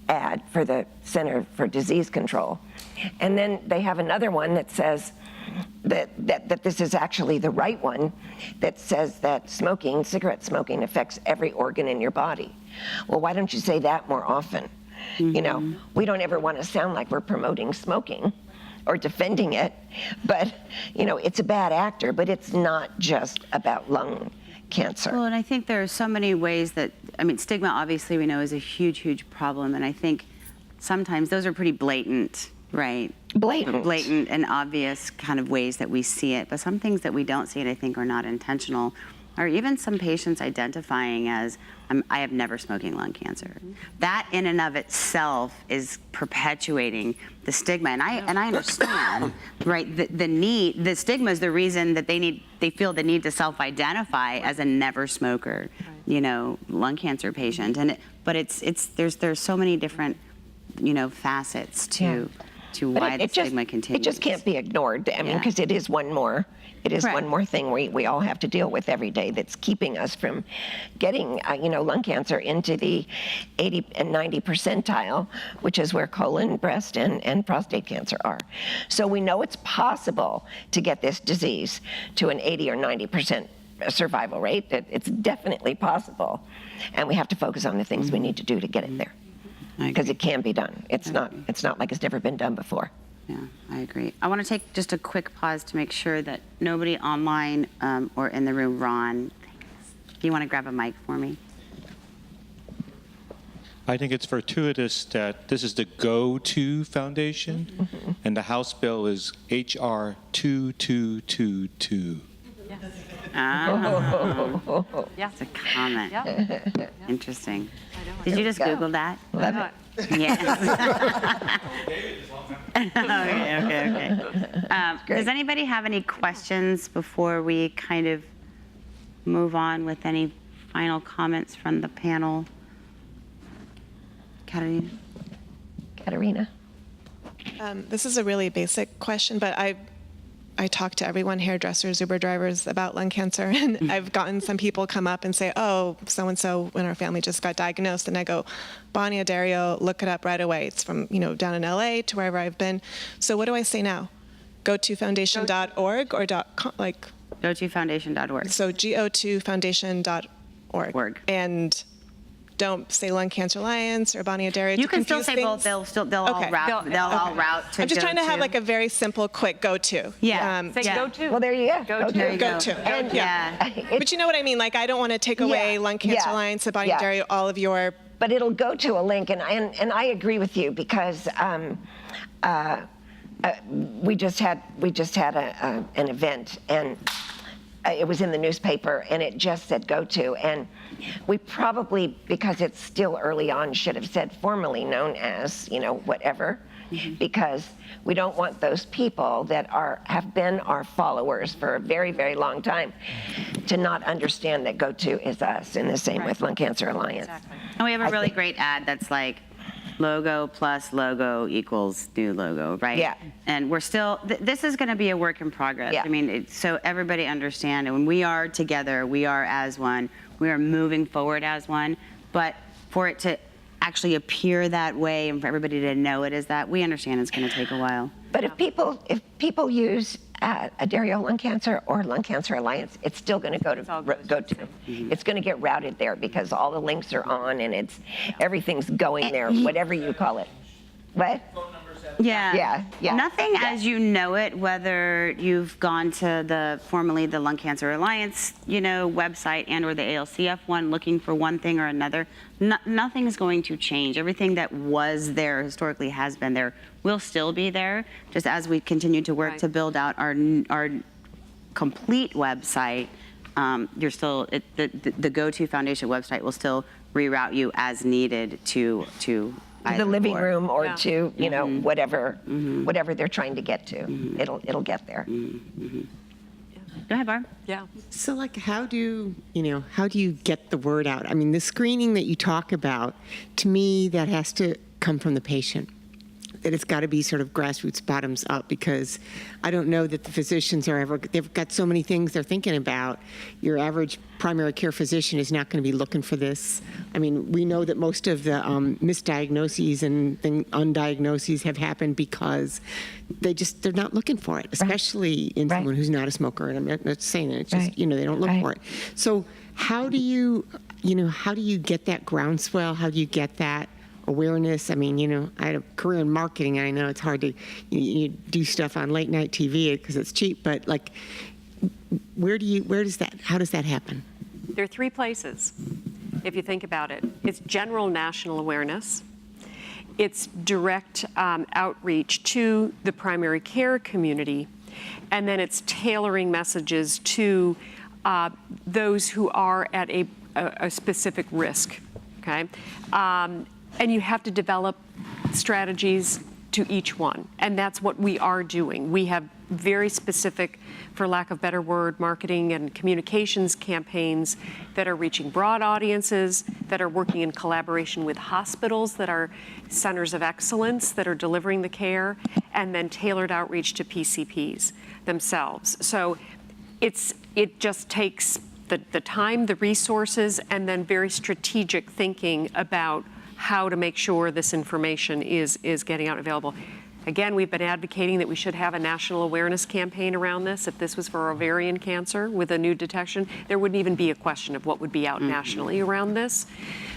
ad for the Center for Disease Control. And then they have another one that says that this is actually the right one, that says that cigarette smoking affects every organ in your body. Well, why don't you say that more often? We don't ever want to sound like we're promoting smoking or defending it, but it's a bad actor, but it's not just about lung cancer. Well, and I think there are so many ways that, stigma obviously we know is a huge, huge problem, and I think sometimes those are pretty blatant, right? Blatant and obvious kind of ways that we see it, but some things that we don't see it, I think, are not intentional, or even some patients identifying as, I have never smoking lung cancer. That in and of itself is perpetuating the stigma, and I understand, right? The stigma is the reason that they feel the need to self-identify as a never smoker, lung cancer patient, but there's so many different, facets to why the stigma continues. It just can't be ignored. Because it is one more. It is one more thing we all have to deal with every day that's keeping us from getting, lung cancer into the 80 and 90 percentile, which is where colon, breast, and prostate cancer are. So we know it's possible to get this disease to an 80 or 90% survival rate. It's definitely possible. And we have to focus on the things we need to do to get it there. Because it can be done. It's not like it's never been done before. Yeah, I agree. I want to take just a quick pause to make sure that nobody online or in the room, Ron, do you want to grab a mic for me? I think it's fortuitous that this is the GO2 Foundation, and the House bill is HR 2222. Oh. Yeah. It's a comment. Yeah. Interesting. Did you just Google that? Love it. Yes. Okay. Does anybody have any questions before we kind of move on with any final comments from the panel? Katerina. This is a really basic question, but I talk to everyone, hairdressers, Uber drivers, about lung cancer, and I've gotten some people come up and say, oh, so-and-so in our family just got diagnosed, and I go, Bonnie, Addario, look it up right away. It's from, down in LA to wherever I've been. So what do I say now? GO2Foundation.org or .com, like? GO2Foundation.org. So GO2Foundation.org. And don't say Lung Cancer Alliance or Bonnie Addario. You can still say both. They'll all route. They'll all route to. I'm just trying to have GO2. like a very simple, quick go-to. Yeah. Say go-to. Well, there you go. Go-to. And But you know what I mean? Like, I don't want to take away Lung Cancer Alliance, Bonnie Addario, all of your. But it'll go to a link, and I agree with you because we just had an event, and it was in the newspaper, and it just said go to, and we probably, because it's still early on, should have said formerly known as, whatever, because we don't want those people that have been our followers for a very, very long time to not understand that go-to is us, and the same with Lung Cancer Alliance. Exactly. And we have a really great ad that's like, logo plus logo equals new logo, right? Yeah. And we're still, this is going to be a work in progress. Yeah. I mean, so everybody understand, and when we are together, we are as one. We are moving forward as one. But for it to actually appear that way and for everybody to know it is that, we understand it's going to take a while. But if people use Addario Lung Cancer or Lung Cancer Alliance, it's still going to go to. It's going to get routed there because all the links are on and everything's going there, whatever you call it. What? Yeah. Nothing as you know it, whether you've gone to formerly the Lung Cancer Alliance, website and or the ALCF one looking for one thing or another, nothing's going to change. Everything that was there historically has been there, will still be there, just as we continue to work to build out our complete website. The GO2 Foundation website will still reroute you as needed to the living room or to whatever they're trying to get to. It'll get there. Go ahead, Barb. Yeah. So like how do you get the word out? I mean, the screening that you talk about, to me, that has to come from the patient. That it's got to be sort of grassroots, bottoms up, because I don't know that the physicians they've got so many things they're thinking about. Your average primary care physician is not going to be looking for this. I mean, we know that most of the misdiagnoses and undiagnoses have happened because they're not looking for it, especially in someone who's not a smoker. And I'm not saying that, it's just, they don't look for it. So how do you get that groundswell? How do you get that awareness? I mean, I had a career in marketing, and I know it's hard to you do stuff on late night TV because it's cheap, but like, how does that happen? There are three places, if you think about it. It's general national awareness. It's direct outreach to the primary care community, and then it's tailoring messages to those who are at a specific risk. Okay. And you have to develop strategies to each one. And that's what we are doing. We have very specific, for lack of a better word, marketing and communications campaigns that are reaching broad audiences, that are working in collaboration with hospitals that are centers of excellence that are delivering the care, and then tailored outreach to PCPs themselves. So it just takes the time, the resources, and then very strategic thinking about how to make sure this information is getting out available. Again, we've been advocating that we should have a national awareness campaign around this. If this was for ovarian cancer with a new detection, there wouldn't even be a question of what would be out nationally around this.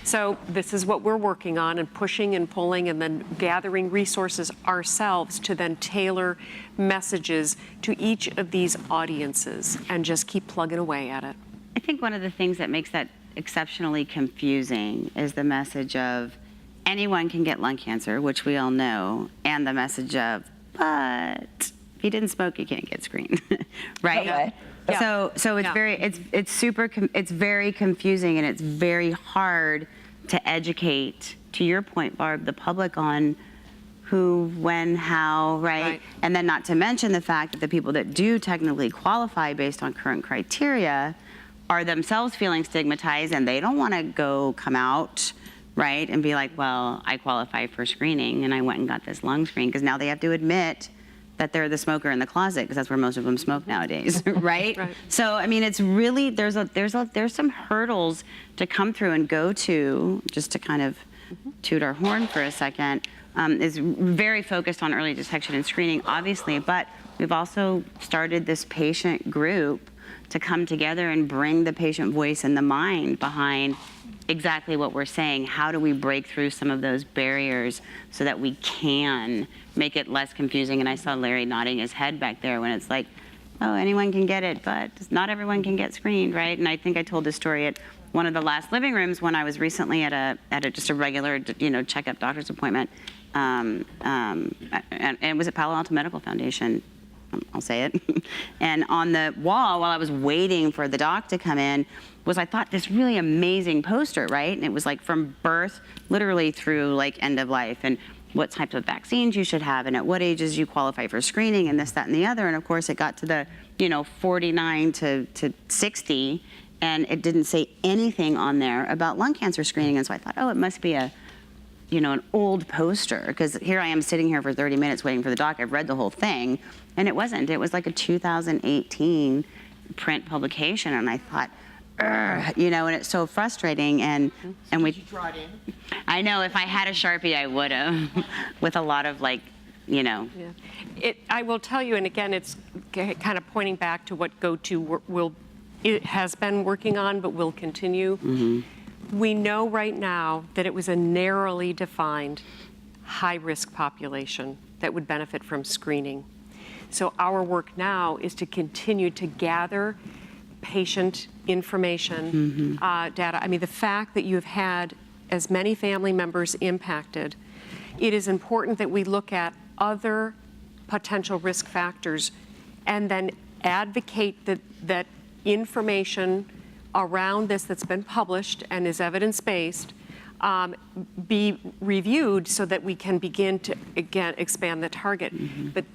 So this is what we're working on, and pushing and pulling and then gathering resources ourselves to then tailor messages to each of these audiences and just keep plugging away at it. I think one of the things that makes that exceptionally confusing is the message of anyone can get lung cancer, which we all know, and the message of, but if you didn't smoke, you can't get screened, right? Okay. So it's it's very confusing, and it's very hard to educate, to your point, Barb, the public on who, when, how, right? And then not to mention the fact that the people that do technically qualify based on current criteria are themselves feeling stigmatized, and they don't want to come out, right, and be like, well, I qualify for screening and I went and got this lung screen, because now they have to admit that they're the smoker in the closet, because that's where most of them smoke nowadays, right? So I mean, it's really, there's some hurdles to come through, and GO2, just to kind of toot our horn for a second, is very focused on early detection and screening, obviously, but we've also started this patient group to come together and bring the patient voice and the mind behind exactly what we're saying. How do we break through some of those barriers so that we can make it less confusing? And I saw Larry nodding his head back there when it's like, oh, anyone can get it, but not everyone can get screened, right? And I think I told this story at one of the last living rooms when I was recently at just a regular, checkup doctor's appointment, and it was at Palo Alto Medical Foundation. I'll say it. And on the wall, while I was waiting for the doc to come in, was, I thought, this really amazing poster, right? And it was like from birth, literally through like end of life, and what types of vaccines you should have, and at what ages you qualify for screening, and this, that, and the other. And of course, it got to the 49 to 60, and it didn't say anything on there about lung cancer screening. And so I thought, oh, it must be an old poster, because here I am sitting here for 30 minutes waiting for the doc. I've read the whole thing, and it wasn't. It was like a 2018 print publication, and I thought, and it's so frustrating. And we. Did you draw it in? I know, if I had a Sharpie, I would have, with a lot of Yeah. I will tell you, and again, it's kind of pointing back to what GO2 has been working on, but will continue. We know right now that it was a narrowly defined high-risk population that would benefit from screening. So our work now is to continue to gather patient information, data. I mean, the fact that you've had as many family members impacted, it is important that we look at other potential risk factors and then advocate that information around this that's been published and is evidence-based be reviewed so that we can begin to, again, expand the target. But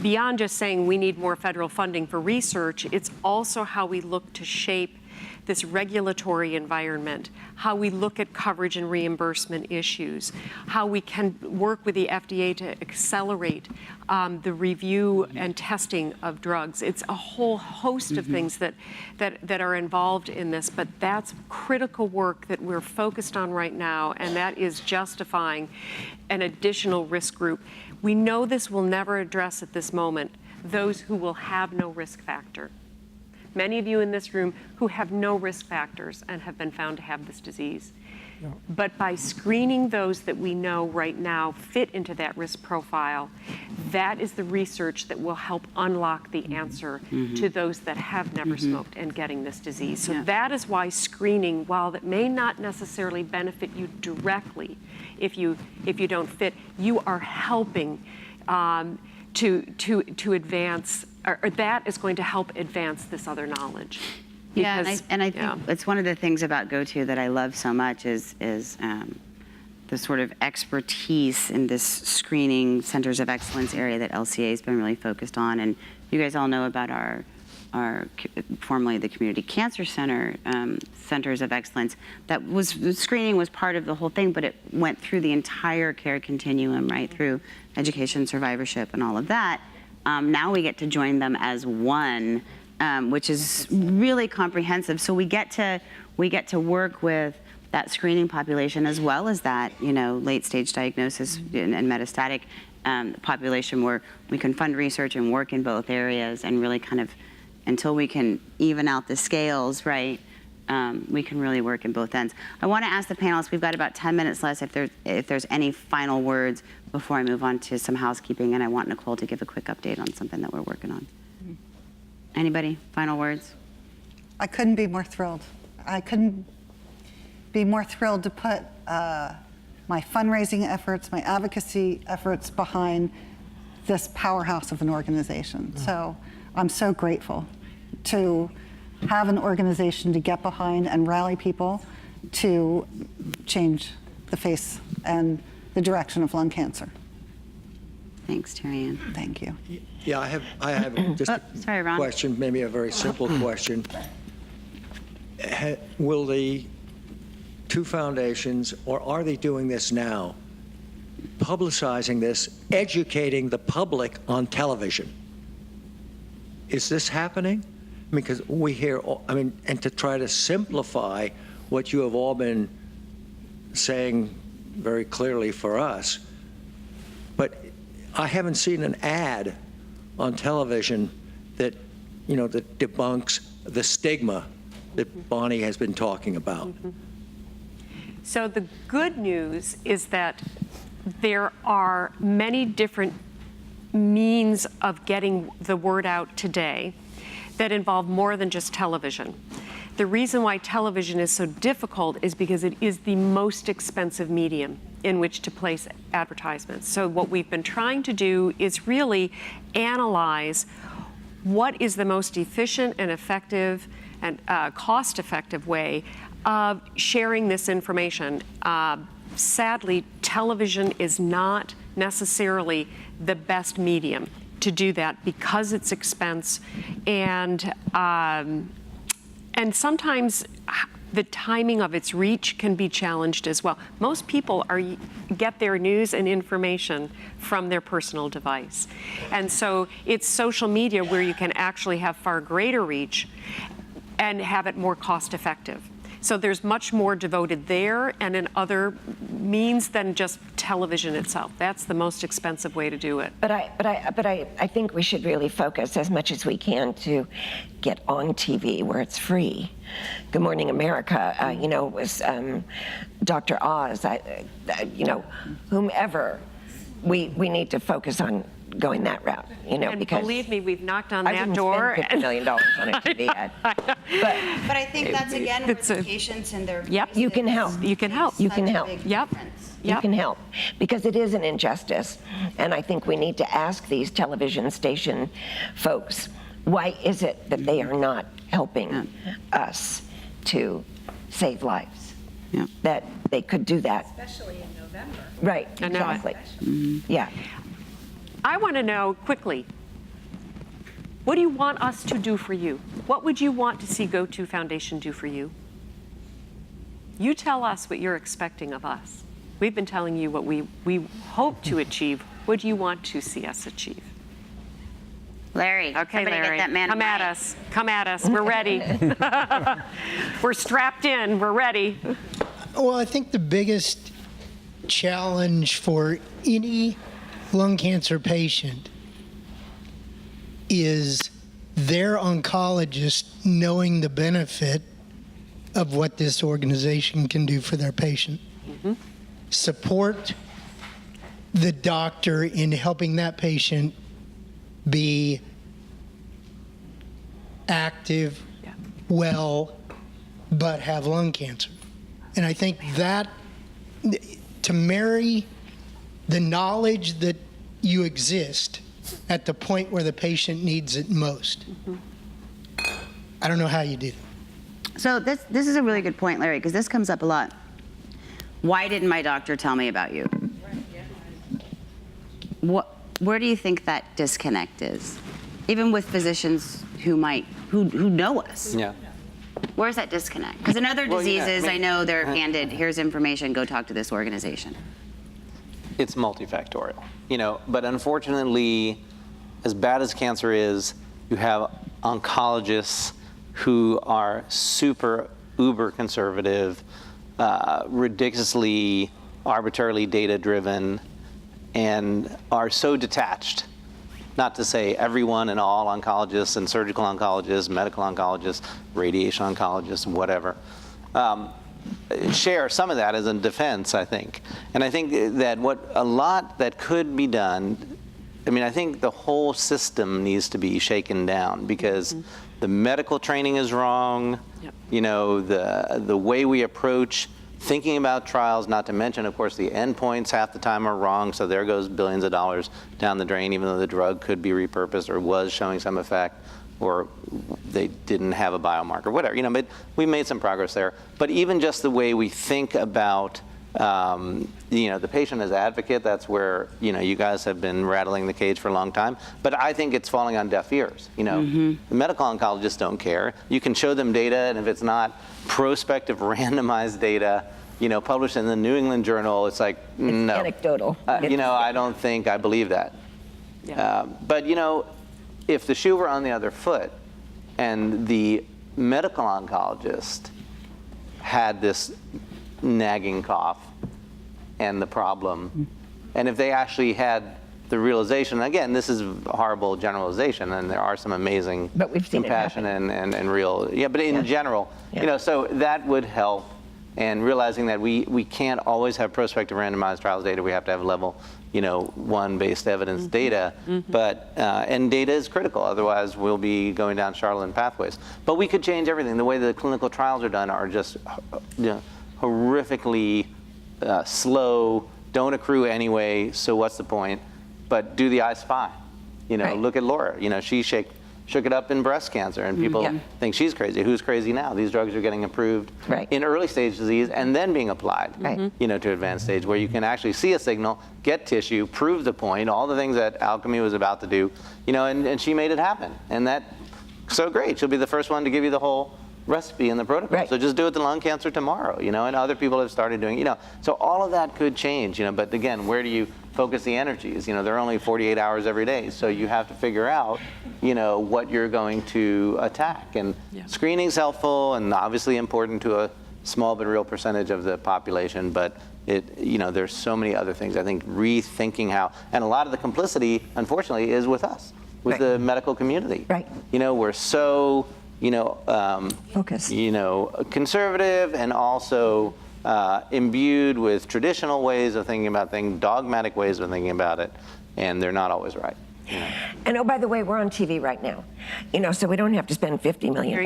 beyond just saying we need more federal funding for research, it's also how we look to shape this regulatory environment, how we look at coverage and reimbursement issues, how we can work with the FDA to accelerate the review and testing of drugs. It's a whole host of things that are involved in this, but that's critical work that we're focused on right now, and that is justifying an additional risk group. We know this will never address at this moment those who will have no risk factor. Many of you in this room who have no risk factors and have been found to have this disease. Yeah. But by screening those that we know right now fit into that risk profile, that is the research that will help unlock the answer to those that have never smoked and getting this disease. So that is why screening, while that may not necessarily benefit you directly if you don't fit, you are helping to advance, or that is going to help advance this other knowledge. Because, I think it's one of the things about GO2 that I love so much is the sort of expertise in this screening centers of excellence area that LCA has been really focused on. And you guys all know about our formerly the Community Cancer Center centers of excellence. Screening was part of the whole thing, but it went through the entire care continuum, right, through education, survivorship, and all of that. Now we get to join them as one, which is really comprehensive. So we get to work with that screening population as well as that, late stage diagnosis and metastatic population, where we can fund research and work in both areas, and really kind of, until we can even out the scales, right, we can really work in both ends. I want to ask the panelists, we've got about 10 minutes left, if there's any final words before I move on to some housekeeping, and I want Nicole to give a quick update on something that we're working on. Anybody? Final words? I couldn't be more thrilled. I couldn't be more thrilled to put my fundraising efforts, my advocacy efforts behind this powerhouse of an organization. So I'm so grateful to have an organization to get behind and rally people to change the face and the direction of lung cancer. Thanks, Terri Ann. Thank you. Yeah, I have just sorry, a Ron. question, maybe a very simple question. Will the two foundations, or are they doing this now, publicizing this, educating the public on television? Is this happening? I mean, because we hear, and to try to simplify what you have all been saying very clearly for us, but I haven't seen an ad on television that, that debunks the stigma that Bonnie has been talking about. So the good news is that there are many different means of getting the word out today that involve more than just television. The reason why television is so difficult is because it is the most expensive medium in which to place advertisements. So what we've been trying to do is really analyze what is the most efficient and effective and cost-effective way of sharing this information. Sadly, television is not necessarily the best medium to do that because it's expense, and sometimes the timing of its reach can be challenged as well. Most people get their news and information from their personal device, and so it's social media where you can actually have far greater reach and have it more cost-effective. So there's much more devoted there and in other means than just television itself. That's the most expensive way to do it. But I think we should really focus as much as we can to get on TV where it's free. Good Morning America, was Dr. Oz, whomever. We need to focus on going that route, and because believe me, we've knocked on I that wouldn't door. spend $50 million on a TV ad. But I think that's again where the patients and their Yep. You can help. You can help. You can help. Yep. You can help, because it is an injustice, and I think we need to ask these television station folks, why is it that they are not helping us to save lives? That they could do that. Especially in November. Right, I know it. exactly. Yeah. I want to know quickly, what do you want us to do for you? What would you want to see GO2 Foundation do for you? You tell us what you're expecting of us. We've been telling you what we hope to achieve. What do you want to see us achieve? Larry, okay, somebody Larry, get that man come at us. Come at us. We're ready. We're strapped in. We're ready. Well, I think the biggest challenge for any lung cancer patient is their oncologist knowing the benefit of what this organization can do for their patient. Mm-hmm. Support the doctor in helping that patient be active, well, but have lung cancer. And I think that to marry the knowledge that you exist at the point where the patient needs it most. I don't know how you do that. So this is a really good point, Larry, because this comes up a lot. Why didn't my doctor tell me about you? Where do you think that disconnect is? Even with physicians who know us. Yeah. Where's that disconnect? Because in other diseases, I know they're handed, here's information, go talk to this organization. It's multifactorial, but unfortunately, as bad as cancer is, you have oncologists who are super uber conservative, ridiculously arbitrarily data driven, and are so detached. Not to say everyone and all oncologists and surgical oncologists, medical oncologists, radiation oncologists, whatever. Share some of that as a defense, I think. And I think that a lot that could be done, I think the whole system needs to be shaken down because the medical training is wrong. Yep. The way we approach thinking about trials, not to mention, of course, the endpoints half the time are wrong, so there goes billions of dollars down the drain, even though the drug could be repurposed or was showing some effect, or they didn't have a biomarker, whatever. But we made some progress there. But even just the way we think about the patient as advocate, that's where, you guys have been rattling the cage for a long time. But I think it's falling on deaf ears. The medical oncologists don't care. You can show them data, and if it's not prospective randomized data, published in the New England Journal, it's like, no. Anecdotal. I don't think I believe that. Yeah. But, if the shoe were on the other foot and the medical oncologist had this nagging cough and the problem, and if they actually had the realization, again, this is a horrible generalization, and there are some amazing compassion and real, but in general, so that would help. And realizing that we can't always have prospective randomized trials data, we have to have level 1 based evidence data, but and data is critical, otherwise we'll be going down charlatan pathways. But we could change everything. The way the clinical trials are done are just horrifically slow, don't accrue anyway, so what's the point? But do the I-SPY. Look at Laura, she shook it up in breast cancer, and people think she's crazy. Who's crazy now? These drugs are getting approved in early stage disease and then being applied, to advanced stage, where you can actually see a signal, get tissue, prove the point, all the things that Alchemy was about to do, and she made it happen. And that's so great. She'll be the first one to give you the whole recipe and the protocol. So just do it to lung cancer tomorrow, and other people have started doing, So all of that could change, but again, where do you focus the energies? They're only 48 hours every day, so you have to figure out, what you're going to attack. And screening's helpful and obviously important to a small but real percentage of the population, but there's so many other things. I think rethinking how, and a lot of the complicity, unfortunately, is with us, with the medical community. We're so, focus. Conservative and also imbued with traditional ways of thinking about things, dogmatic ways of thinking about it, and they're not always right. And oh, by the way, we're on TV right now, so we don't have to spend $50 million.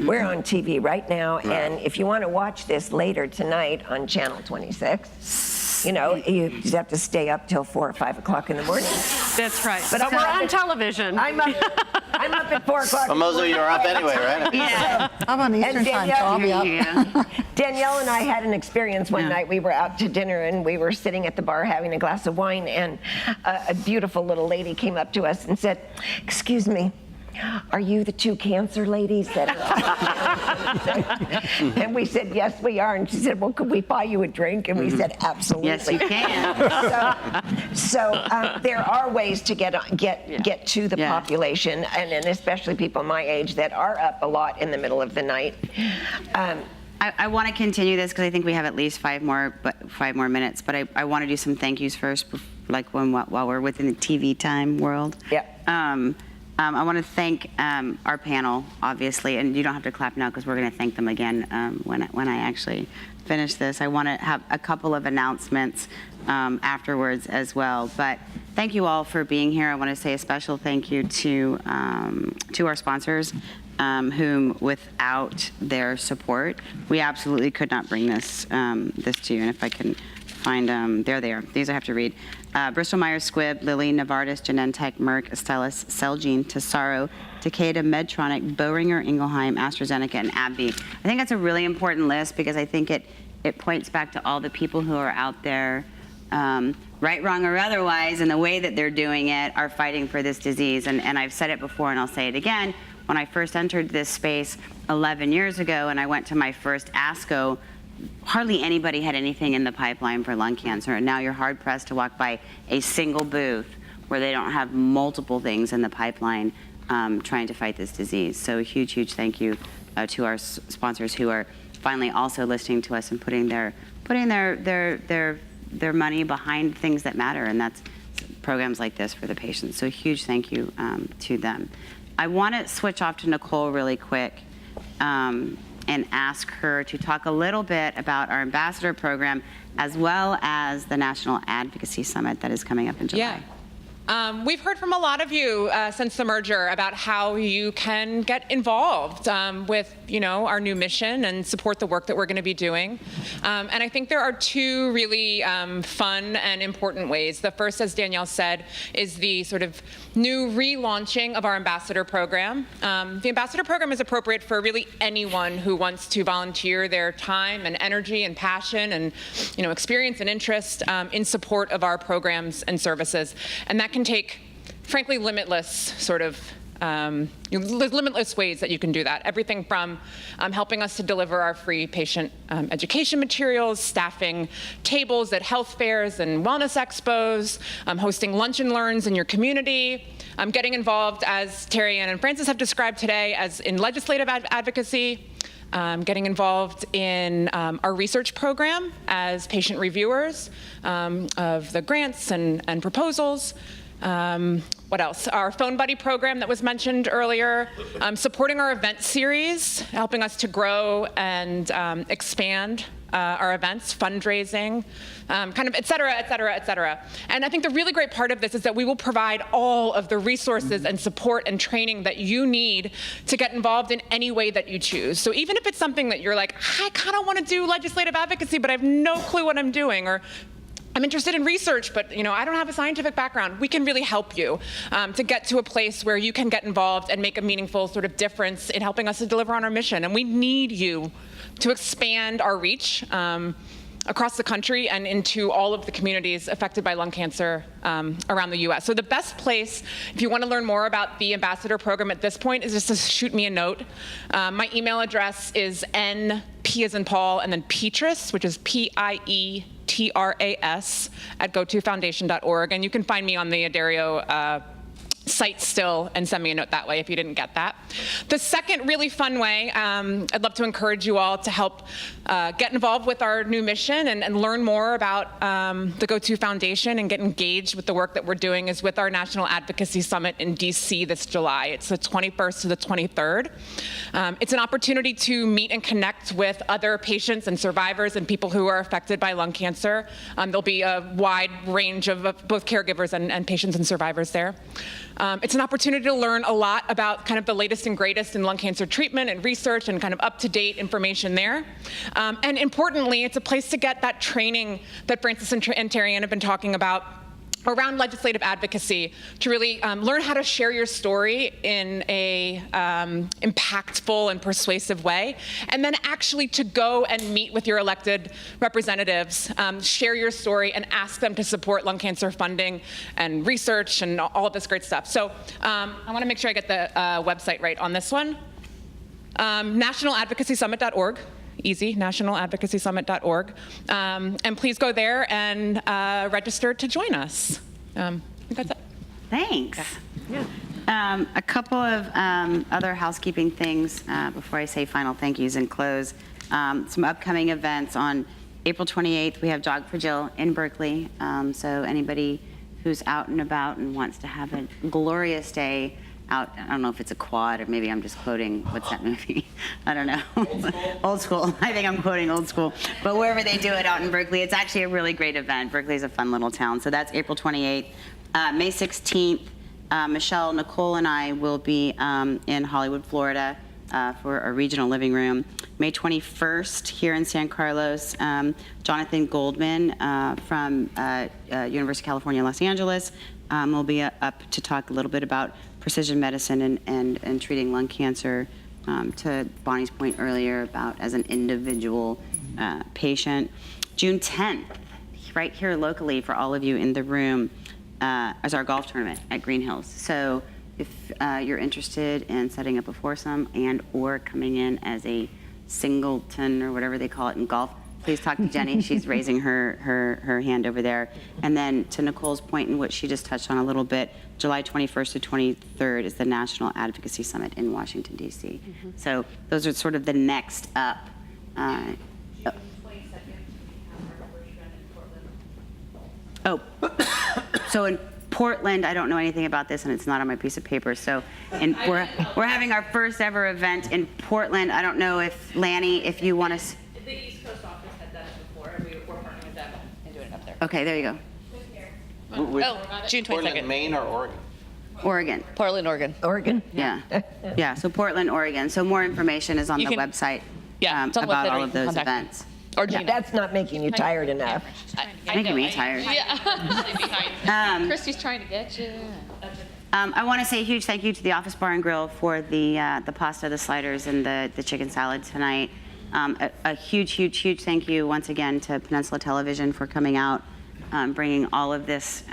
We're on TV right now, and if you want to watch this later tonight on Channel 26, you just have to stay up till 4 or 5 o'clock in the morning. That's right. But we're on television. I'm up at 4 o'clock. Well, most of you are up anyway, right? Yeah. I'm on Eastern time, so I'll be up. Danielle and I had an experience one night. We were out to dinner, and we were sitting at the bar having a glass of wine, and a beautiful little lady came up to us and said, "Excuse me, are you the two cancer ladies that are?" And we said, "Yes, we are." And she said, "Well, could we buy you a drink?" And we said, "Absolutely." Yes, you can. So there are ways to get to the population, and especially people my age that are up a lot in the middle of the night. I want to continue this because I think we have at least 5 more minutes. But I want to do some thank yous first, while we're within the TV time world. Yeah. I want to thank our panel, obviously, and you don't have to clap now because we're going to thank them again when I actually finish this. I want to have a couple of announcements afterwards as well. But thank you all for being here. I want to say a special thank you to our sponsors, whom without their support, we absolutely could not bring this to you. And if I can find, there they are. These I have to read. Bristol Myers Squibb, Lilly, Novartis, Genentech, Merck, Astellas, Celgene, Tesaro, Takeda, Medtronic, Boehringer Ingelheim, AstraZeneca, and AbbVie. I think that's a really important list because I think it points back to all the people who are out there, right, wrong, or otherwise, in the way that they're doing it, are fighting for this disease. And I've said it before, and I'll say it again. When I first entered this space 11 years ago, and I went to my first ASCO, hardly anybody had anything in the pipeline for lung cancer, and now you're hard-pressed to walk by a single booth where they don't have multiple things in the pipeline trying to fight this disease. So a huge, huge thank you to our sponsors who are finally also listening to us and putting their money behind things that matter, and that's programs like this for the patients. So a huge thank you to them. I want to switch off to Nicole really quick and ask her to talk a little bit about our ambassador program as well as the National Advocacy Summit that is coming up in July. We've heard from a lot of you since the merger about how you can get involved with, our new mission and support the work that we're going to be doing. And I think there are two really fun and important ways. The first, as Danielle said, is the sort of new relaunching of our ambassador program. The ambassador program is appropriate for really anyone who wants to volunteer their time and energy and passion and, experience and interest in support of our programs and services. And that can take, frankly, limitless limitless ways that you can do that. Everything from helping us to deliver our free patient education materials, staffing tables at health fairs and wellness expos, hosting lunch and learns in your community, getting involved, as Terri and Francis have described today, as in legislative advocacy, getting involved in our research program as patient reviewers of the grants and proposals. What else? Our Phone Buddy program that was mentioned earlier, supporting our event series, helping us to grow and expand our events, fundraising, et cetera, et cetera, et cetera. And I think the really great part of this is that we will provide all of the resources and support and training that you need to get involved in any way that you choose. So even if it's something that you're like, I kind of want to do legislative advocacy, but I have no clue what I'm doing, or I'm interested in research, but I don't have a scientific background, we can really help you to get to a place where you can get involved and make a meaningful sort of difference in helping us to deliver on our mission. And we need you to expand our reach across the country and into all of the communities affected by lung cancer around the US. So the best place, if you want to learn more about the ambassador program at this point, is just to shoot me a note. My email address is P as in Paul, and then Petrus, which is PIETRAS at go2foundation.org. And you can find me on the Addario site still and send me a note that way if you didn't get that. The second really fun way, I'd love to encourage you all to help get involved with our new mission and learn more about the GO2 Foundation and get engaged with the work that we're doing, is with our National Advocacy Summit in DC this July. It's the 21st to the 23rd. It's an opportunity to meet and connect with other patients and survivors and people who are affected by lung cancer. There'll be a wide range of both caregivers and patients and survivors there. It's an opportunity to learn a lot about kind of the latest and greatest in lung cancer treatment and research and kind of up-to-date information there. And importantly, it's a place to get that training that Francis and Terri have been talking about around legislative advocacy, to really learn how to share your story in a impactful and persuasive way, and then actually to go and meet with your elected representatives, share your story, and ask them to support lung cancer funding and research and all of this great stuff. So I want to make sure I get the website right on this one. nationaladvocacysummit.org. Easy, nationaladvocacysummit.org. And please go there and register to join us. I think that's it. Thanks. Yeah. A couple of other housekeeping things before I say final thank yous and close. Some upcoming events. On April 28th, we have Jog for Jill in Berkeley. So anybody who's out and about and wants to have a glorious day out, I don't know if it's a quad or maybe I'm just quoting, what's that movie? I don't know. Old School. I think I'm quoting Old School. But wherever they do it out in Berkeley, it's actually a really great event. Berkeley's a fun little town. So that's April 28th. May 16th, Michelle, Nicole, and I will be in Hollywood, Florida for a regional living room. May 21st, here in San Carlos, Jonathan Goldman from University of California, Los Angeles will be up to talk a little bit about precision medicine and treating lung cancer, to Bonnie's point earlier about as an individual patient. June 10th, right here locally for all of you in the room, is our golf tournament at Green Hills. So if you're interested in setting up a foursome and or coming in as a singleton or whatever they call it in golf, please talk to Jenny. She's raising her hand over there. And then to Nicole's point and what she just touched on a little bit, July 21st to 23rd is the National Advocacy Summit in Washington, D.C. So those are sort of the next up. So in Portland, I don't know anything about this, and it's not on my piece of paper. So, we're having our first ever event in Portland. I don't know if Lanny, if you want to. The East Coast office had done it before, and we're partnering with them and doing it up there. Okay, there you go. June 22nd. Portland, Maine, or Oregon? Oregon. Portland, Oregon. Oregon? Yeah. Yeah, so Portland, Oregon. So more information is on You the can- website Yeah, it's on the about website, all or of you can those contact me. events. Or Yeah, Gina. that's not making you tired enough. Making me tired. Christy's trying to get you. I want to say a huge thank you to the Office Bar and Grill for the pasta, the sliders, and the chicken salad tonight. A huge, huge, huge thank you once again to Peninsula Television for coming out, bringing all of this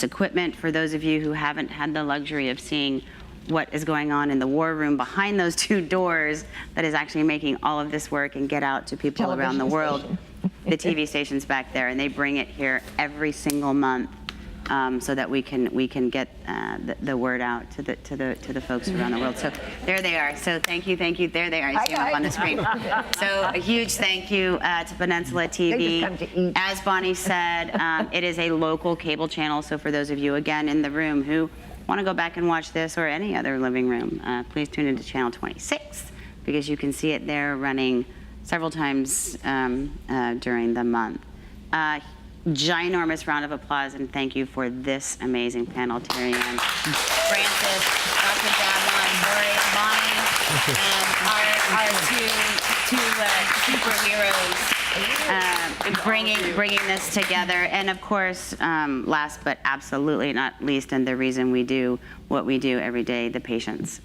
equipment. For those of you who haven't had the luxury of seeing what is going on in the war room behind those two doors that is actually making all of this work and get out to people around the world. The TV station's back there, and they bring it here every single month. So that we can get the word out to the folks around the world. So there they are. So thank you. There they are. You see them up on the screen. So a huge thank you to Peninsula TV. As Bonnie said, it is a local cable channel. So for those of you again in the room who want to go back and watch this or any other living room, please tune into channel 26 because you can see it there running several times during the month. Ginormous round of applause and thank you for this amazing panel, Terri and Francis, Dr. Jablon, Laurie, Bonnie, our two superheroes bringing this together. And of course, last but absolutely not least, and the reason we do what we do every day, the patients.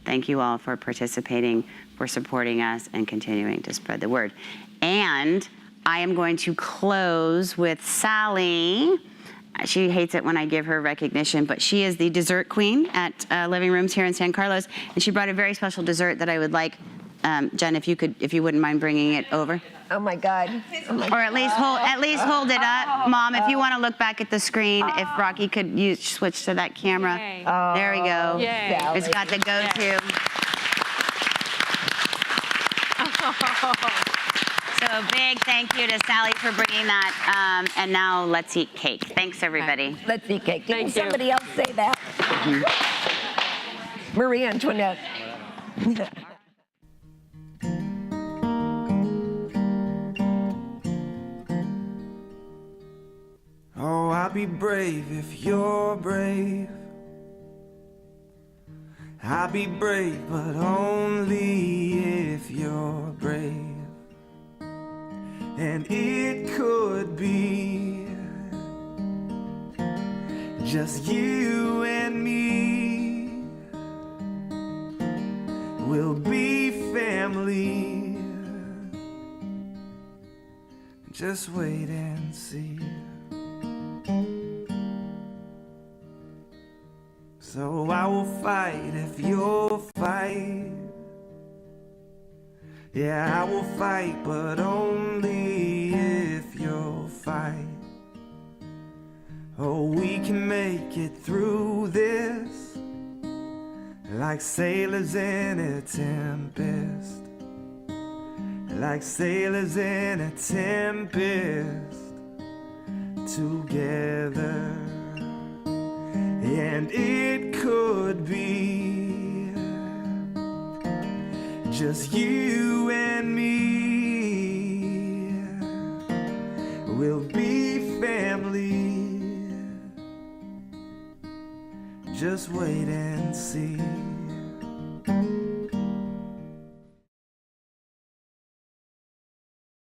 Thank you all for participating, for supporting us, and continuing to spread the word. And I am going to close with Sally. She hates it when I give her recognition, but she is the dessert queen at Living Rooms here in San Carlos, and she brought a very special dessert that I would like, Jen, if you wouldn't mind bringing it over. Oh my God. Or at least hold it up, Mom. If you want to look back at the screen, if Rocky could switch to that camera. There we go. Yay. It's got the go-to. So a big thank you to Sally for bringing that. And now let's eat cake. Thanks, everybody. Let's eat cake. Didn't somebody else say that? Marie Antoinette. Oh, I'll be brave if you're brave. I'll be brave, but only if you're brave. And it could be just you and me. We'll be family. Just wait and see. So I will fight if you'll fight. Yeah, I will fight, but only if you'll fight. Oh, we can make it through this like sailors in a tempest. Like sailors in a tempest together. And it could be just you and me. We'll be family. Just wait and see.